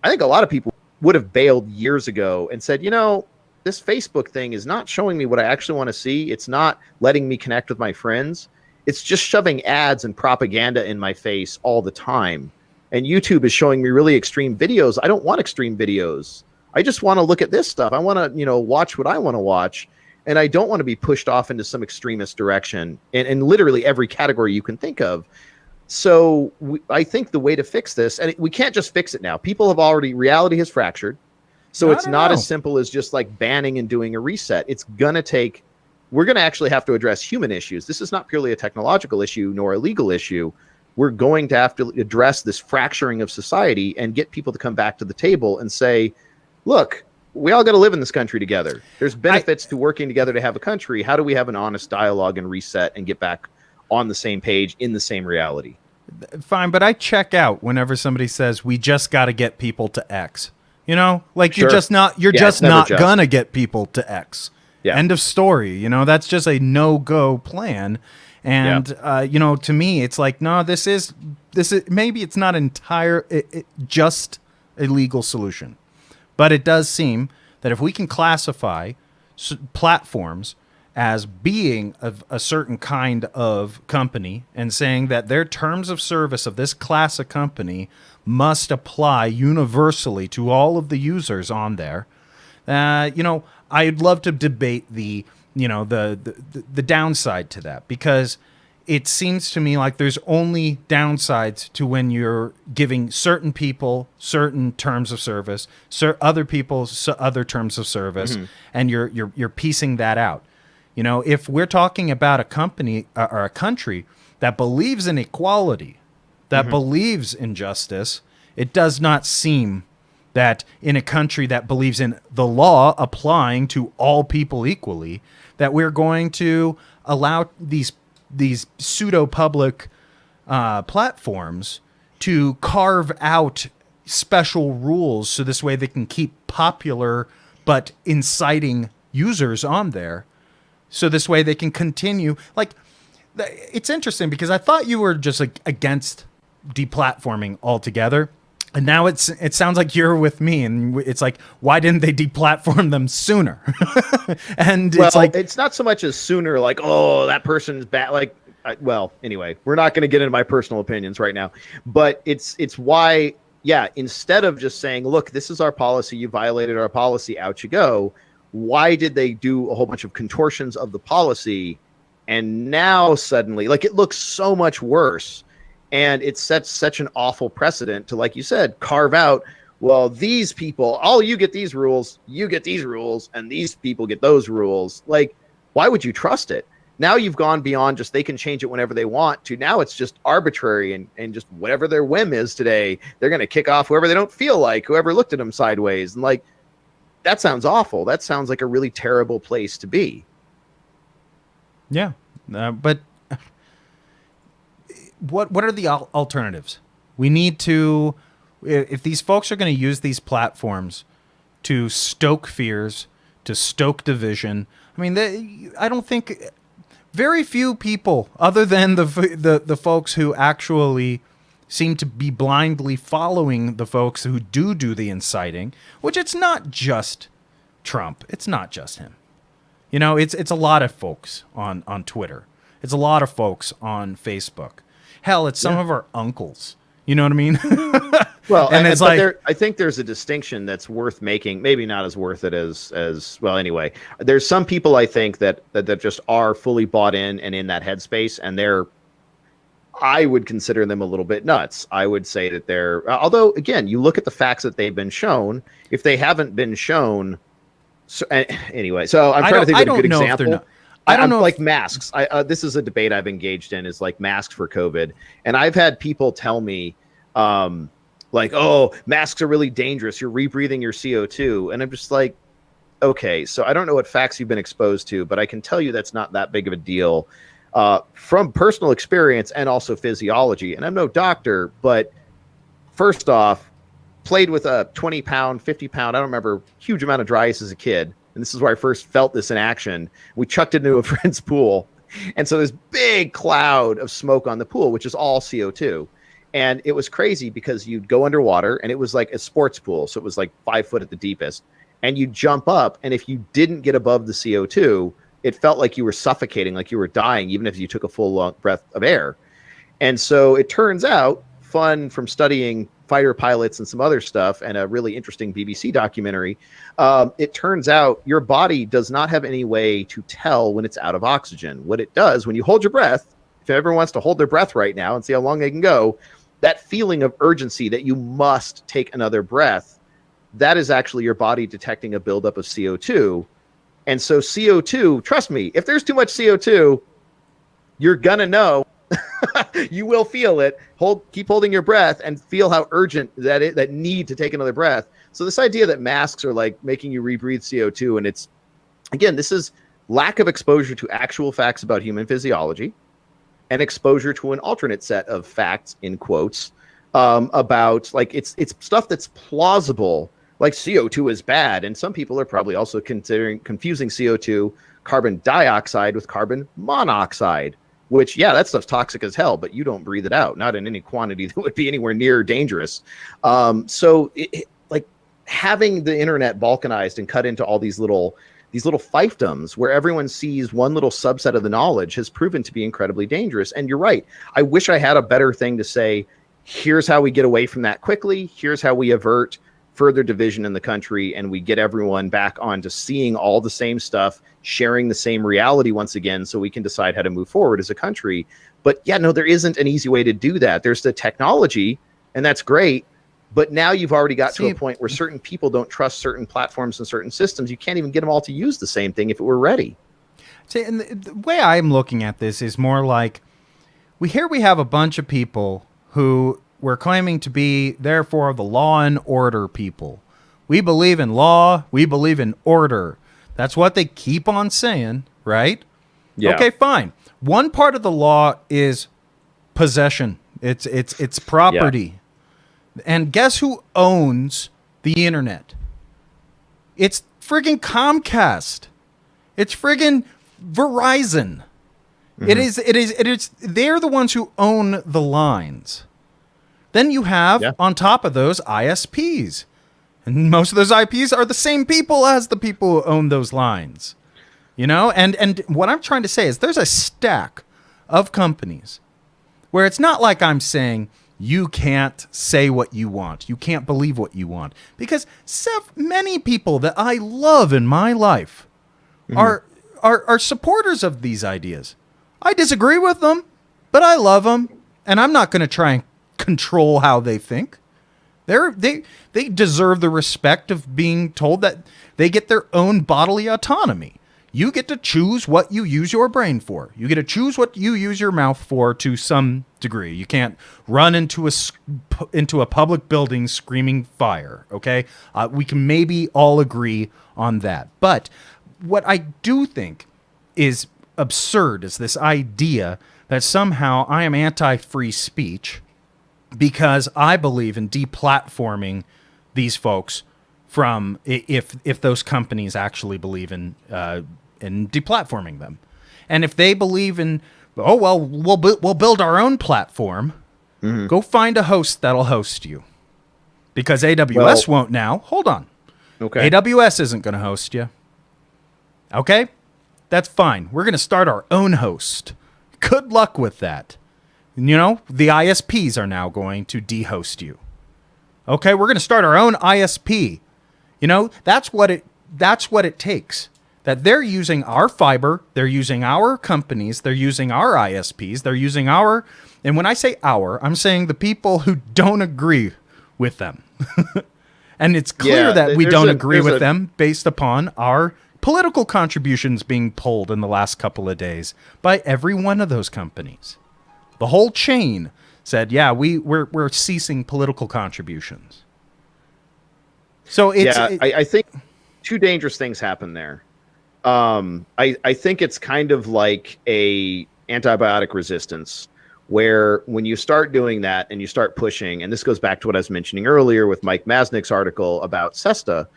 I think a lot of people would have bailed years ago and said, this Facebook thing is not showing me what I actually want to see. It's not letting me connect with my friends. It's just shoving ads and propaganda in my face all the time. And YouTube is showing me really extreme videos. I don't want extreme videos. I just want to look at this stuff. I want to, watch what I want to watch. And I don't want to be pushed off into some extremist direction in literally every category you can think of. So I think the way to fix this, and we can't just fix it now. Reality has fractured. So it's not as simple as just like banning and doing a reset. We're going to actually have to address human issues. This is not purely a technological issue nor a legal issue. We're going to have to address this fracturing of society and get people to come back to the table and say, look, we all got to live in this country together. There's benefits to working together to have a country. How do we have an honest dialogue and reset and get back on the same page in the same reality? Fine, but I check out whenever somebody says we just got to get people to X. Like Sure. you're just not gonna get people to X. Yeah. End of story. That's just a no-go plan. And to me, it's like, no, this is maybe it's not just a legal solution, but it does seem that if we can classify platforms as being a certain kind of company and saying that their terms of service of this class of company must apply universally to all of the users on there, I'd love to debate the downside to that, because it seems to me like there's only downsides to when you're giving certain people certain terms of service, other people other terms of service, and you're piecing that out. If we're talking about a company or a country that believes in equality, that believes in justice, it does not seem that in a country that believes in the law applying to all people equally, that we're going to allow these pseudo-public platforms to carve out special rules so this way they can keep popular but inciting users on there. So this way they can continue. Like, it's interesting because I thought you were just like against deplatforming altogether, and now it sounds like you're with me, and it's like, why didn't they deplatform them sooner? And it's like, it's not so much as sooner, like, oh, that person's bad. Like, anyway, we're not going to get into my personal opinions right now, but it's why, instead of just saying, look, this is our policy, you violated our policy, out you go. Why did they do a whole bunch of contortions of the policy? And now suddenly, like, it looks so much worse. And it sets such an awful precedent to, like you said, carve out, well, these people, you get these rules, you get these rules, and these people get those rules. Like, why would you trust it? Now you've gone beyond just they can change it whenever they want to now it's just arbitrary and just whatever their whim is today, they're going to kick off whoever they don't feel like, whoever looked at them sideways. And like, that sounds awful. That sounds like a really terrible place to be. Yeah. But what are the alternatives? We need to, if these folks are going to use these platforms to stoke fears, to stoke division, I mean, I don't think very few people, other than the folks who actually seem to be blindly following the folks who do the inciting, which it's not just Trump. It's not just him. You know, it's a lot of folks on Twitter. It's a lot of folks on Facebook. Hell, it's some of our uncles. You know what I mean? Well, and it's like, I think there's a distinction that's worth making. Maybe not as worth it as well. Anyway, there's some people I think that just are fully bought in and in that headspace, and I would consider them a little bit nuts. I would say that although again, you look at the facts that they've been shown. If they haven't been shown, anyway. So I'm trying to think of a good example. I don't know, like masks. This is a debate I've engaged in, is like masks for COVID. And I've had people tell me, like, oh, masks are really dangerous. You're rebreathing your CO2. And I'm just like, okay, so I don't know what facts you've been exposed to, but I can tell you that's not that big of a deal from personal experience and also physiology. And I'm no doctor, but first off, played with a 20-pound, 50-pound, I don't remember, huge amount of dry ice as a kid. And this is where I first felt this in action. We chucked it into a friend's pool. And so this big cloud of smoke on the pool, which is all CO2. And it was crazy because you'd go underwater, and it was like a sports pool. So it was like 5 foot at the deepest. And you'd jump up. And if you didn't get above the CO2, it felt like you were suffocating, like you were dying, even if you took a full long breath of air. And so it turns out, fun from studying fighter pilots and some other stuff and a really interesting BBC documentary, it turns out your body does not have any way to tell when it's out of oxygen. What it does when you hold your breath, if everyone wants to hold their breath right now and see how long they can go, that feeling of urgency that you must take another breath, that is actually your body detecting a buildup of CO2. And so CO2, trust me, if there's too much CO2, you're gonna know. You will feel it. Keep holding your breath and feel how urgent that need to take another breath. So this idea that masks are like making you rebreathe CO2, and it's, again, this is lack of exposure to actual facts about human physiology and exposure to an alternate set of facts, in quotes, about, like, it's stuff that's plausible, like CO2 is bad. And some people are probably also confusing CO2, carbon dioxide, with carbon monoxide, which, yeah, that stuff's toxic as hell, but you don't breathe it out, not in any quantity that would be anywhere near dangerous. So like having the internet balkanized and cut into all these little fiefdoms where everyone sees one little subset of the knowledge has proven to be incredibly dangerous. And you're right. I wish I had a better thing to say. Here's how we get away from that quickly. Here's how we avert further division in the country, and we get everyone back onto seeing all the same stuff, sharing the same reality once again, so we can decide how to move forward as a country. But yeah, no, there isn't an easy way to do that. There's the technology, and that's great, but now you've already got to a point where certain people don't trust certain platforms and certain systems. You can't even get them all to use the same thing if it were ready. See, and the way I'm looking at this is more like, we have a bunch of people who we're claiming to be, therefore, the law and order people. We believe in law. We believe in order. That's what they keep on saying, right? Yeah. Okay, fine. One part of the law is possession. It's property. Yeah. And guess who owns the internet? It's friggin' Comcast. It's friggin' Verizon. Mm-hmm. It is. They're the ones who own the lines. Then you have, on top of those, ISPs. And most of those IPs are the same people as the people who own those lines. You know? And what I'm trying to say is there's a stack of companies where it's not like I'm saying you can't say what you want. You can't believe what you want. Because many people that I love in my life are supporters of these ideas. I disagree with them, but I love them. And I'm not going to try and control how they think. They deserve the respect of being told that they get their own bodily autonomy. You get to choose what you use your brain for. You get to choose what you use your mouth for to some degree. You can't run into a public building screaming fire, okay? We can maybe all agree on that. But what I do think is absurd is this idea that somehow I am anti-free speech because I believe in deplatforming these folks from if those companies actually believe in deplatforming them, and if they believe in we'll build our own platform, go find a host that'll host you, because AWS won't now. Hold on, okay, AWS isn't going to host you. Okay, That's fine. We're going to start our own host. Good luck with that. You know, the ISPs are now going to de-host you. Okay, we're going to start our own ISP. You know, that's what it takes. That they're using our fiber, they're using our companies, they're using our ISPs, they're using our, and when I say our, I'm saying the people who don't agree with them. And it's clear that we don't agree with them based upon our political contributions being pulled in the last couple of days by every one of those companies. The whole chain said, yeah, we're ceasing political contributions. So I think two dangerous things happen there. I think it's kind of like a antibiotic resistance, where when you start doing that and you start pushing, and this goes back to what I was mentioning earlier with Mike Masnick's article about SESTA,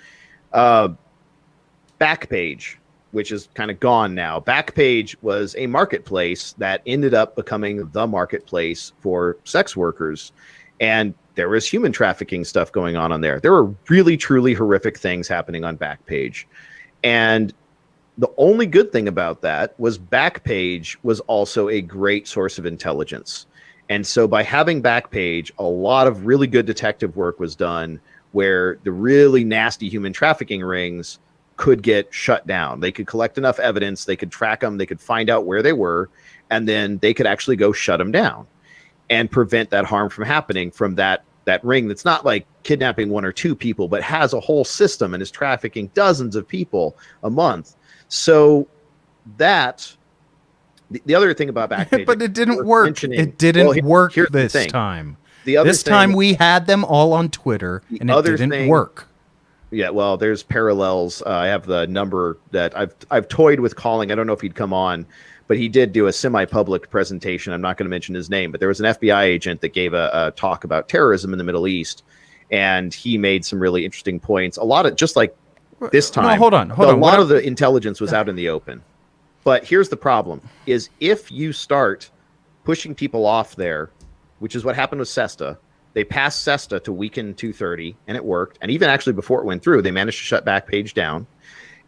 Backpage, which is kind of gone now. Backpage was a marketplace that ended up becoming the marketplace for sex workers. And there was human trafficking stuff going on there. There were really, truly horrific things happening on Backpage. And the only good thing about that was Backpage was also a great source of intelligence. And so by having Backpage, a lot of really good detective work was done where the really nasty human trafficking rings could get shut down. They could collect enough evidence, they could track them, they could find out where they were, and then they could actually go shut them down and prevent that harm from happening from that ring that's not like kidnapping one or two people, but has a whole system and is trafficking dozens of people a month. So that the other thing about Backpage, but it didn't work. It didn't work this time. This time we had them all on Twitter, and it didn't work. Yeah, well, there's parallels. I have the number that I've toyed with calling. I don't know if he'd come on, but he did do a semi-public presentation. I'm not going to mention his name, but there was an FBI agent that gave a talk about terrorism in the Middle East, and he made some really interesting points. A lot of just like this time. No, hold on. A lot of the intelligence was out in the open. But here's the problem: is if you start pushing people off there, which is what happened with SESTA. They passed SESTA to weaken 230, and it worked. And even actually before it went through, they managed to shut Backpage down.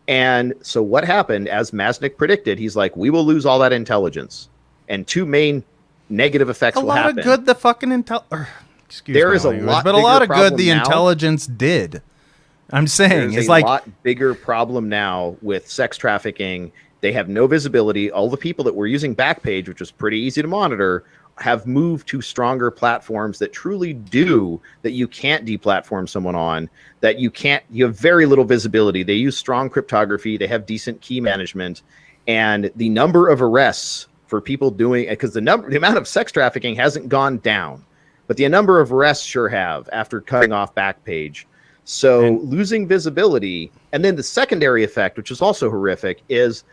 And so what happened, as Masnick predicted, he's like, we will lose all that intelligence. And two main negative effects will happen. A lot of good the fucking but a lot of good the intelligence did. I'm saying it's like a lot bigger problem now with sex trafficking. They have no visibility. All the people that were using Backpage, which was pretty easy to monitor, have moved to stronger platforms that truly do that you can't deplatform someone on, that you have very little visibility. They use strong cryptography. They have decent key management, and the number of arrests for people doing, because the amount of sex trafficking hasn't gone down, but the number of arrests sure have after cutting off Backpage. So losing visibility. And then the secondary effect, which is also horrific, is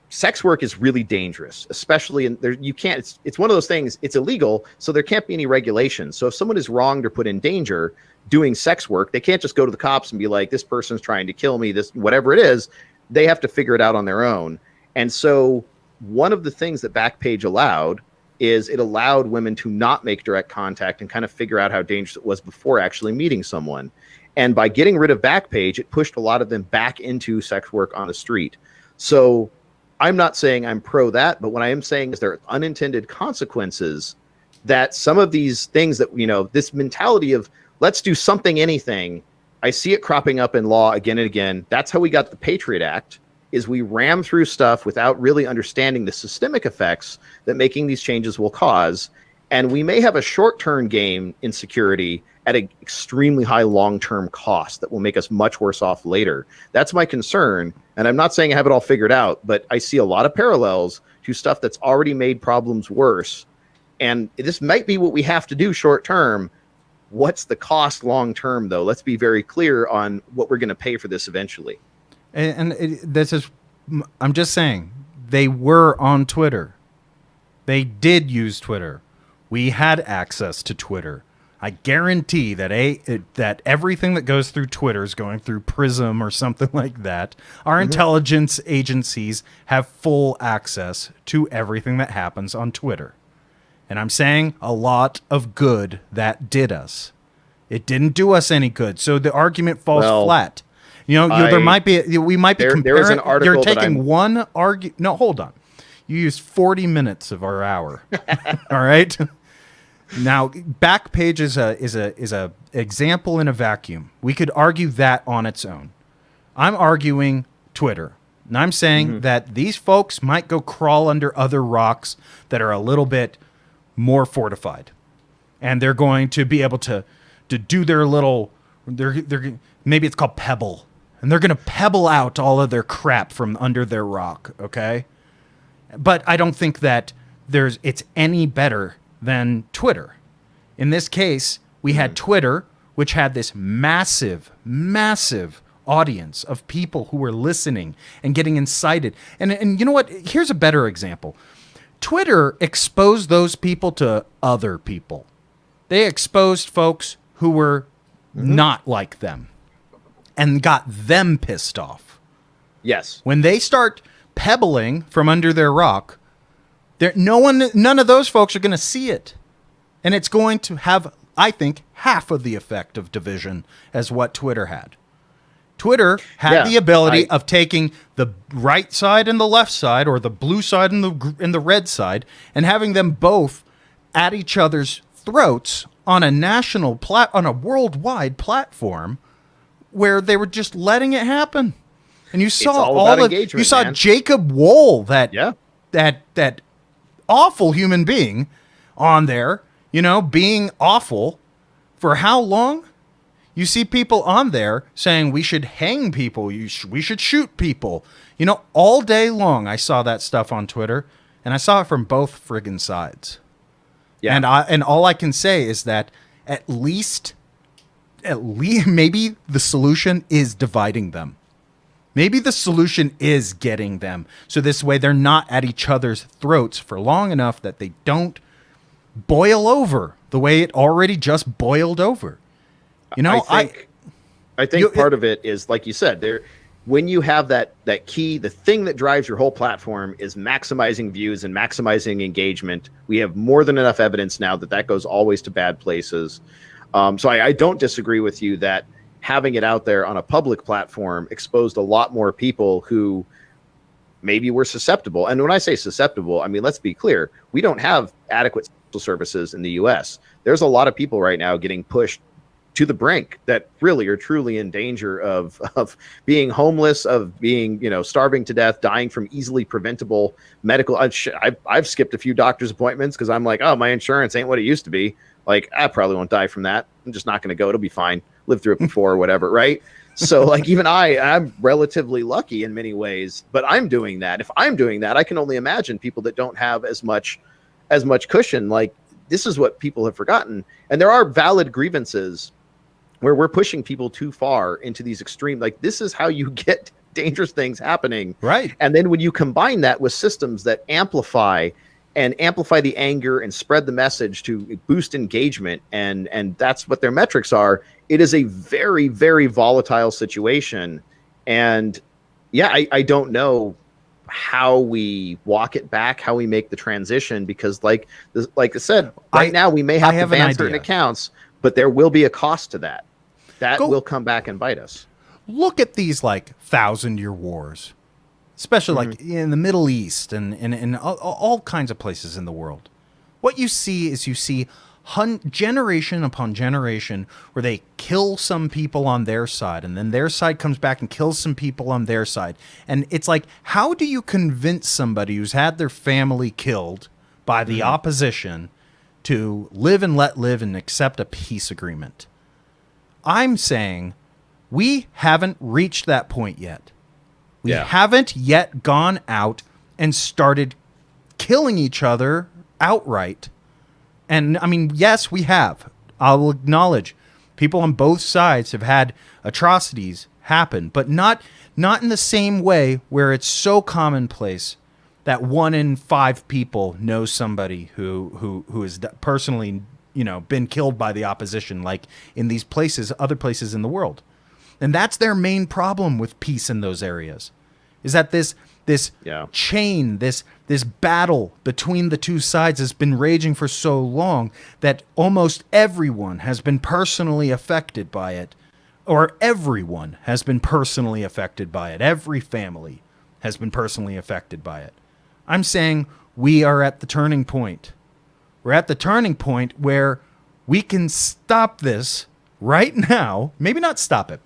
sex work is really dangerous, especially in there. You can't, it's one of those things, it's illegal. So there can't be any regulations. So if someone is wronged or put in danger doing sex work, they can't just go to the cops and be like, this person's trying to kill me, this, whatever it is. They have to figure it out on their own. And so one of the things that Backpage allowed is it allowed women to not make direct contact and kind of figure out how dangerous it was before actually meeting someone. And by getting rid of Backpage, it pushed a lot of them back into sex work on the street. So I'm not saying I'm pro that, but what I am saying is there are unintended consequences that some of these things that, you know, this mentality of let's do something, anything, I see it cropping up in law again and again. That's how we got the Patriot Act, is we ram through stuff without really understanding the systemic effects that making these changes will cause. And we may have a short-term gain in security at an extremely high long-term cost that will make us much worse off later. That's my concern. And I'm not saying I have it all figured out, but I see a lot of parallels to stuff that's already made problems worse. And this might be what we have to do short-term. What's the cost long-term, though? Let's be very clear on what we're going to pay for this eventually. This is, I'm just saying, they were on Twitter. They did use Twitter. We had access to Twitter. I guarantee that everything that goes through Twitter is going through Prism or something like that. Our intelligence agencies have full access to everything that happens on Twitter. And I'm saying a lot of good that did us. It didn't do us any good. So the argument falls flat. There might be, we might be comparing. There's an article you're taking one argue. No, hold on. You used 40 minutes of our hour. All right. Now, Backpage is a example in a vacuum. We could argue that on its own. I'm arguing Twitter. And I'm saying that these folks might go crawl under other rocks that are a little bit more fortified. And they're going to be able to do their little, maybe it's called Pebble. And they're going to pebble out all of their crap from under their rock, okay? But I don't think that it's any better than Twitter. In this case, we had Twitter, which had this massive, massive audience of people who were listening and getting incited. And you know what? Here's a better example. Twitter exposed those people to other people. They exposed folks who were not like them and got them pissed off. Yes. When they start pebbling from under their rock, none of those folks are going to see it. And it's going to have, I think, half of the effect of division as what Twitter had. Twitter had the ability of taking the right side and the left side, or the blue side and the red side, and having them both at each other's throats on a worldwide platform where they were just letting it happen. And you saw Jacob Wohl, that awful human being on there, being awful for how long? You see people on there saying we should hang people, we should shoot people. All day long I saw that stuff on Twitter, and I saw it from both friggin' sides. Yeah. And all I can say is that at least maybe the solution is dividing them. Maybe the solution is getting them so this way they're not at each other's throats for long enough that they don't boil over the way it already just boiled over. I think part of it is, like you said, when you have that key, the thing that drives your whole platform is maximizing views and maximizing engagement. We have more than enough evidence now that goes always to bad places. So I don't disagree with you that having it out there on a public platform exposed a lot more people who maybe were susceptible. And when I say susceptible, I mean, let's be clear. We don't have adequate social services in the U.S. There's a lot of people right now getting pushed to the brink that really are truly in danger of being homeless, of being, starving to death, dying from easily preventable medical. I've skipped a few doctor's appointments because I'm like, oh, my insurance ain't what it used to be. Like, I probably won't die from that. I'm just not going to go. It'll be fine. Lived through it before or whatever. Right. So like, even I'm relatively lucky in many ways, but I'm doing that. If I'm doing that, I can only imagine people that don't have as much cushion. Like, this is what people have forgotten. And there are valid grievances where we're pushing people too far into these extreme, like, this is how you get dangerous things happening. Right. And then when you combine that with systems that amplify the anger and spread the message to boost engagement, and that's what their metrics are, it is a very, very volatile situation. And I don't know how we walk it back, how we make the transition, because like I said, now we may have to ban certain accounts, but there will be a cost to that. That will come back and bite us. Look at these 1,000-year wars, especially in the Middle East and all kinds of places in the world. What you see is generation upon generation where they kill some people on their side, and then their side comes back and kills some people on their side. And it's like, how do you convince somebody who's had their family killed by the opposition to live and let live and accept a peace agreement? I'm saying we haven't reached that point yet. We haven't yet gone out and started killing each other outright. And I mean, yes, we have. I'll acknowledge people on both sides have had atrocities happen, but not in the same way where it's so commonplace that 1 in 5 people knows somebody who has personally, been killed by the opposition, like in these places, other places in the world. And that's their main problem with peace in those areas, is that this chain, this battle between the two sides has been raging for so long that almost everyone has been personally affected by it, or everyone has been personally affected by it. Every family has been personally affected by it. I'm saying we are at the turning point. We're at the turning point where we can stop this right now. Maybe not stop it.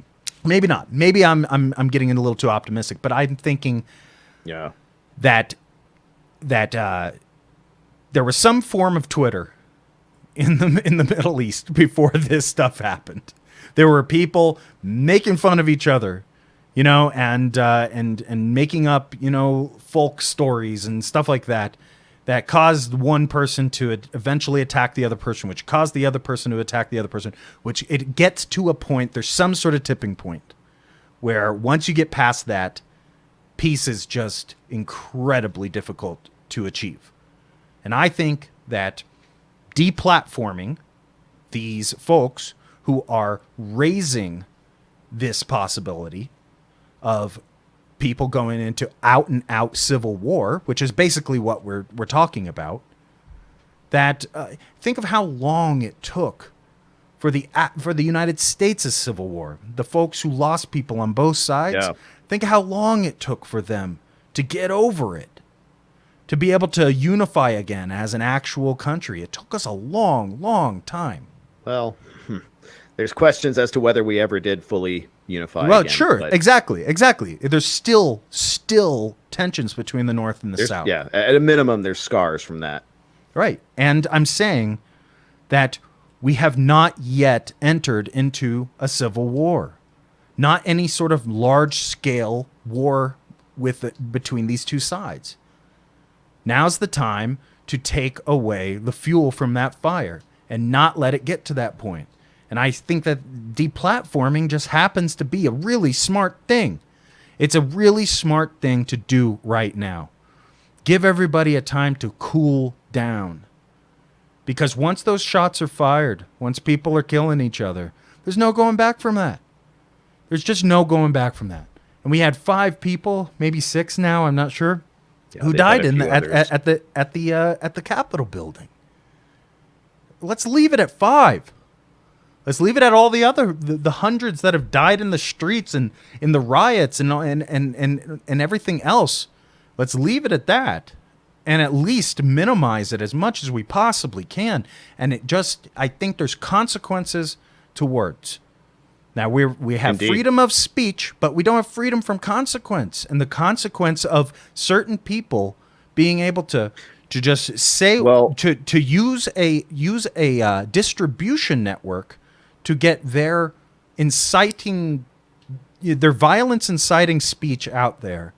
Maybe not. Maybe I'm getting a little too optimistic, but I'm thinking that there was some form of Twitter in the Middle East before this stuff happened. There were people making fun of each other, and making up, folk stories and stuff like that caused one person to eventually attack the other person, which caused the other person to attack the other person, which it gets to a point, there's some sort of tipping point where once you get past that, peace is just incredibly difficult to achieve. And I think that deplatforming these folks who are raising this possibility of people going into out and out civil war, which is basically what we're talking about. That think of how long it took for the United States' civil war. The folks who lost people on both sides. Yeah. Think of how long it took for them to get over it, to be able to unify again as an actual country. It took us a long, long time. Well, there's questions as to whether we ever did fully unify. Well, again, sure, exactly. There's still tensions between the North and the South. Yeah, at a minimum, there's scars from that. Right, and I'm saying that we have not yet entered into a civil war, not any sort of large-scale war between these two sides. Now's the time to take away the fuel from that fire and not let it get to that point. And I think that deplatforming just happens to be a really smart thing. It's a really smart thing to do right now. Give everybody a time to cool down. Because once those shots are fired, once people are killing each other, there's no going back from that. There's just no going back from that. And we had 5 people, maybe 6 now, I'm not sure, who died at the Capitol building. Let's leave it at 5. Let's leave it at all the other the hundreds that have died in the streets and in the riots and everything else. Let's leave it at that, and at least minimize it as much as we possibly can. And I think there's consequences to words. Now we have Indeed. Freedom of speech, but we don't have freedom from consequence, and the consequence of certain people being able to just say to use a distribution network to get their violence inciting speech out there.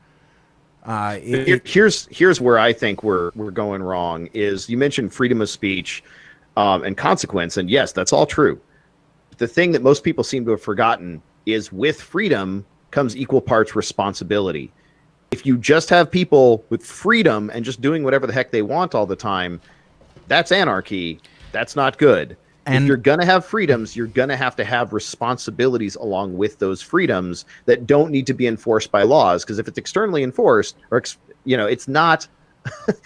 Here's where I think we're going wrong. Is you mentioned freedom of speech and consequence, and yes, that's all true. The thing that most people seem to have forgotten is with freedom comes equal parts responsibility. If you just have people with freedom and just doing whatever the heck they want all the time, that's anarchy. That's not good. And if you're going to have freedoms, you're going to have responsibilities along with those freedoms that don't need to be enforced by laws. Because if it's externally enforced, or it's not,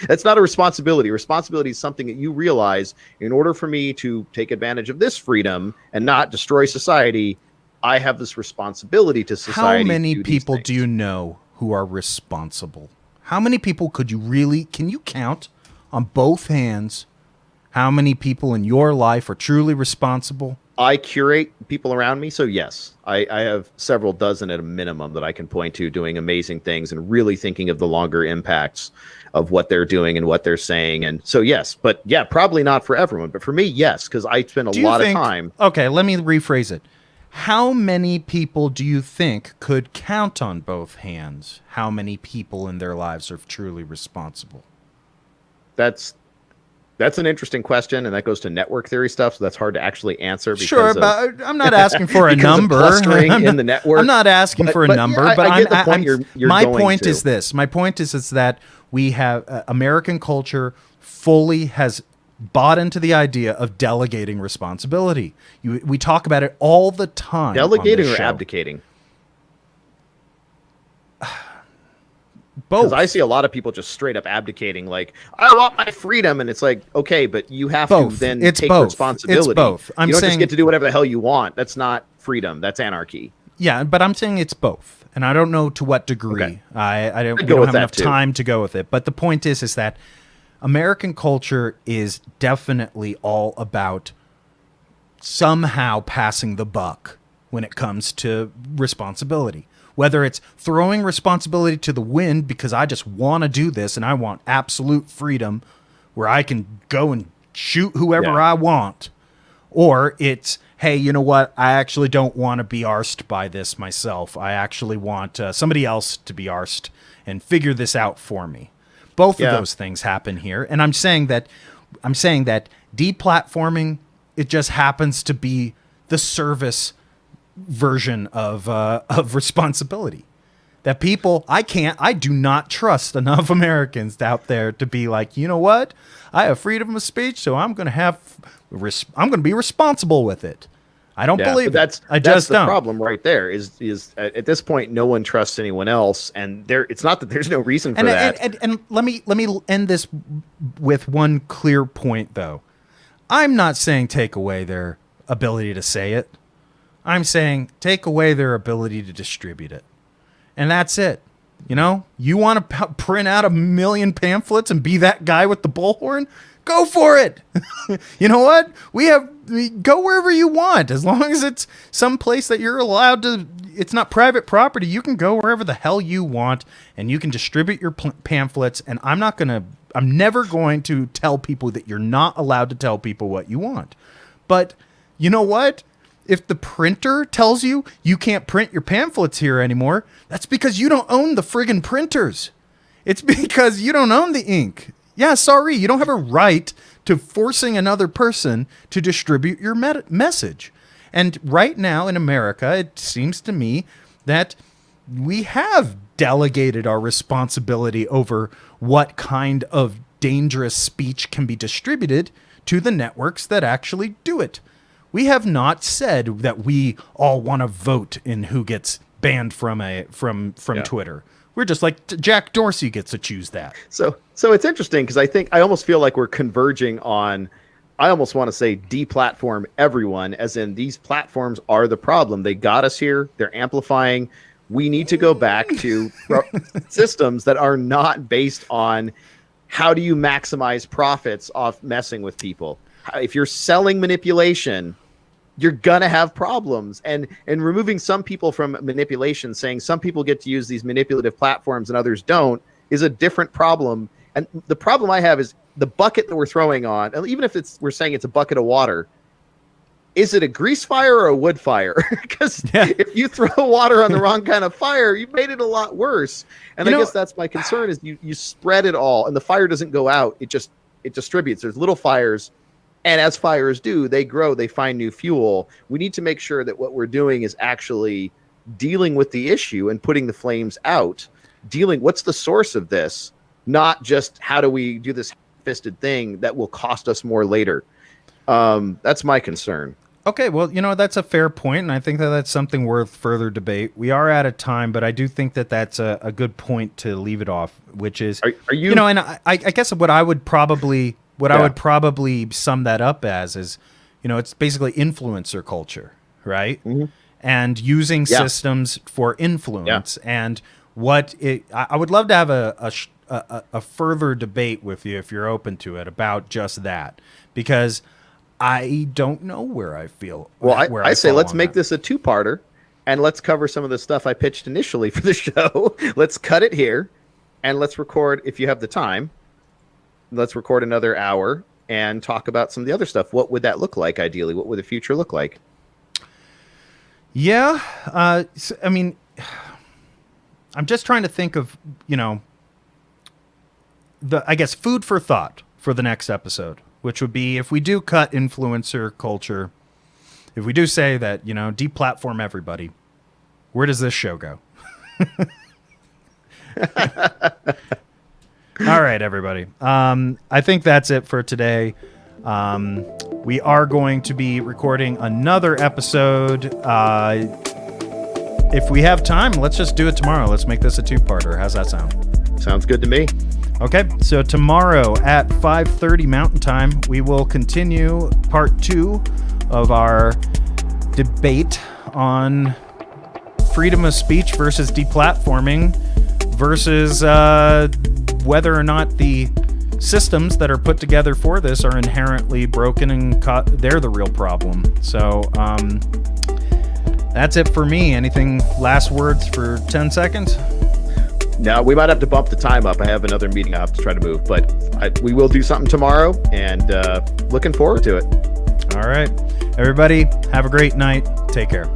that's not a responsibility. Responsibility is something that you realize, in order for me to take advantage of this freedom and not destroy society, I have this responsibility to society. How many people do you know who are responsible? How many people can you count on both hands how many people in your life are truly responsible? I curate people around me, so yes. I have several dozen at a minimum that I can point to doing amazing things and really thinking of the longer impacts of what they're doing and what they're saying. And so yes, but yeah, probably not for everyone. But for me, yes, because I spend a lot of time. Okay, let me rephrase it. How many people do you think could count on both hands how many people in their lives are truly responsible? That's an interesting question, and that goes to network theory stuff, so that's hard to actually answer. Because sure, but I'm not asking for a number. In the network. I'm not asking for a number, but I get the point you're my going point to. is this. My point is that we have American culture fully has bought into the idea of delegating responsibility. We talk about it all the time. Delegating or abdicating? Because I see a lot of people just straight up abdicating, like, I want my freedom. And it's like, okay, but you have to then take responsibility. It's both. You don't just get to do whatever the hell you want. That's not freedom. That's anarchy. Yeah, but I'm saying it's both. And I don't know to what degree. Okay. We don't have enough time to go with it. But the point is that American culture is definitely all about somehow passing the buck when it comes to responsibility. Whether it's throwing responsibility to the wind because I just want to do this and I want absolute freedom where I can go and shoot whoever I want. Or it's, hey, you know what? I actually don't want to be arsed by this myself. I actually want somebody else to be arsed and figure this out for me. Both of those things happen here. And I'm saying that deplatforming, it just happens to be the service version of responsibility. That people, I do not trust enough Americans out there to be like, you know what? I have freedom of speech, so I'm going to be responsible with it. I don't believe that's the problem right there is at this point, no one trusts anyone else. And it's not that there's no reason for that. And let me end this with one clear point, though. I'm not saying take away their ability to say it. I'm saying take away their ability to distribute it. And that's it. You know, you want to print out 1 million pamphlets and be that guy with the bullhorn? Go for it. You know what? Go wherever you want. As long as it's some place that you're allowed to, it's not private property. You can go wherever the hell you want and you can distribute your pamphlets. And I'm never going to tell people that you're not allowed to tell people what you want. But you know what? If the printer tells you can't print your pamphlets here anymore, that's because you don't own the friggin' printers. It's because you don't own the ink. Yeah, sorry, you don't have a right to forcing another person to distribute your message. And right now in America, it seems to me that we have delegated our responsibility over what kind of dangerous speech can be distributed to the networks that actually do it. We have not said that we all want to vote in who gets banned from Twitter. We're just like Jack Dorsey gets to choose that. So it's interesting because I almost feel like we're converging on, I almost want to say deplatform everyone, as in these platforms are the problem. They got us here. They're amplifying. We need to go back to systems that are not based on how do you maximize profits off messing with people. If you're selling manipulation, you're going to have problems. And removing some people from manipulation, saying some people get to use these manipulative platforms and others don't, is a different problem. And the problem I have is the bucket that we're throwing on, and even if we're saying it's a bucket of water, is it a grease fire or a wood fire? Because if you throw water on the wrong kind of fire, you've made it a lot worse. And I guess that's my concern is you spread it all and the fire doesn't go out. It distributes. There's little fires. And as fires do, they grow, they find new fuel. We need to make sure that what we're doing is actually dealing with the issue and putting the flames out. What's the source of this? Not just how do we do this fisted thing that will cost us more later. That's my concern. Okay, well, that's a fair point, and I think that that's something worth further debate. We are out of time, but I do think that that's a good point to leave it off, which is, are you? And I guess what I would probably sum that up as is, it's basically influencer culture, right? Mm-hmm. And using systems for influence. Yeah. And I would love to have a further debate with you if you're open to it about just that, because I don't know where I feel. Well, I say let's make this a two-parter, and let's cover some of the stuff I pitched initially for the show. Let's cut it here, and let's record, if you have the time, let's record another hour and talk about some of the other stuff. What would that look like, ideally? What would the future look like? Yeah. I mean, I'm just trying to think of, I guess, food for thought for the next episode, which would be if we do cut influencer culture, if we do say that, deplatform everybody, where does this show go? All right, everybody. I think that's it for today. We are going to be recording another episode. If we have time, let's just do it tomorrow. Let's make this a two-parter. How's that sound? Sounds good to me. Okay, so tomorrow at 5:30 Mountain Time, we will continue part 2 of our debate on freedom of speech versus deplatforming versus whether or not the systems that are put together for this are inherently broken and they're the real problem. So that's it for me. Anything last words for 10 seconds? No, we might have to bump the time up. I have another meeting I have to try to move, but we will do something tomorrow, and looking forward to it. All right. Everybody, have a great night. Take care.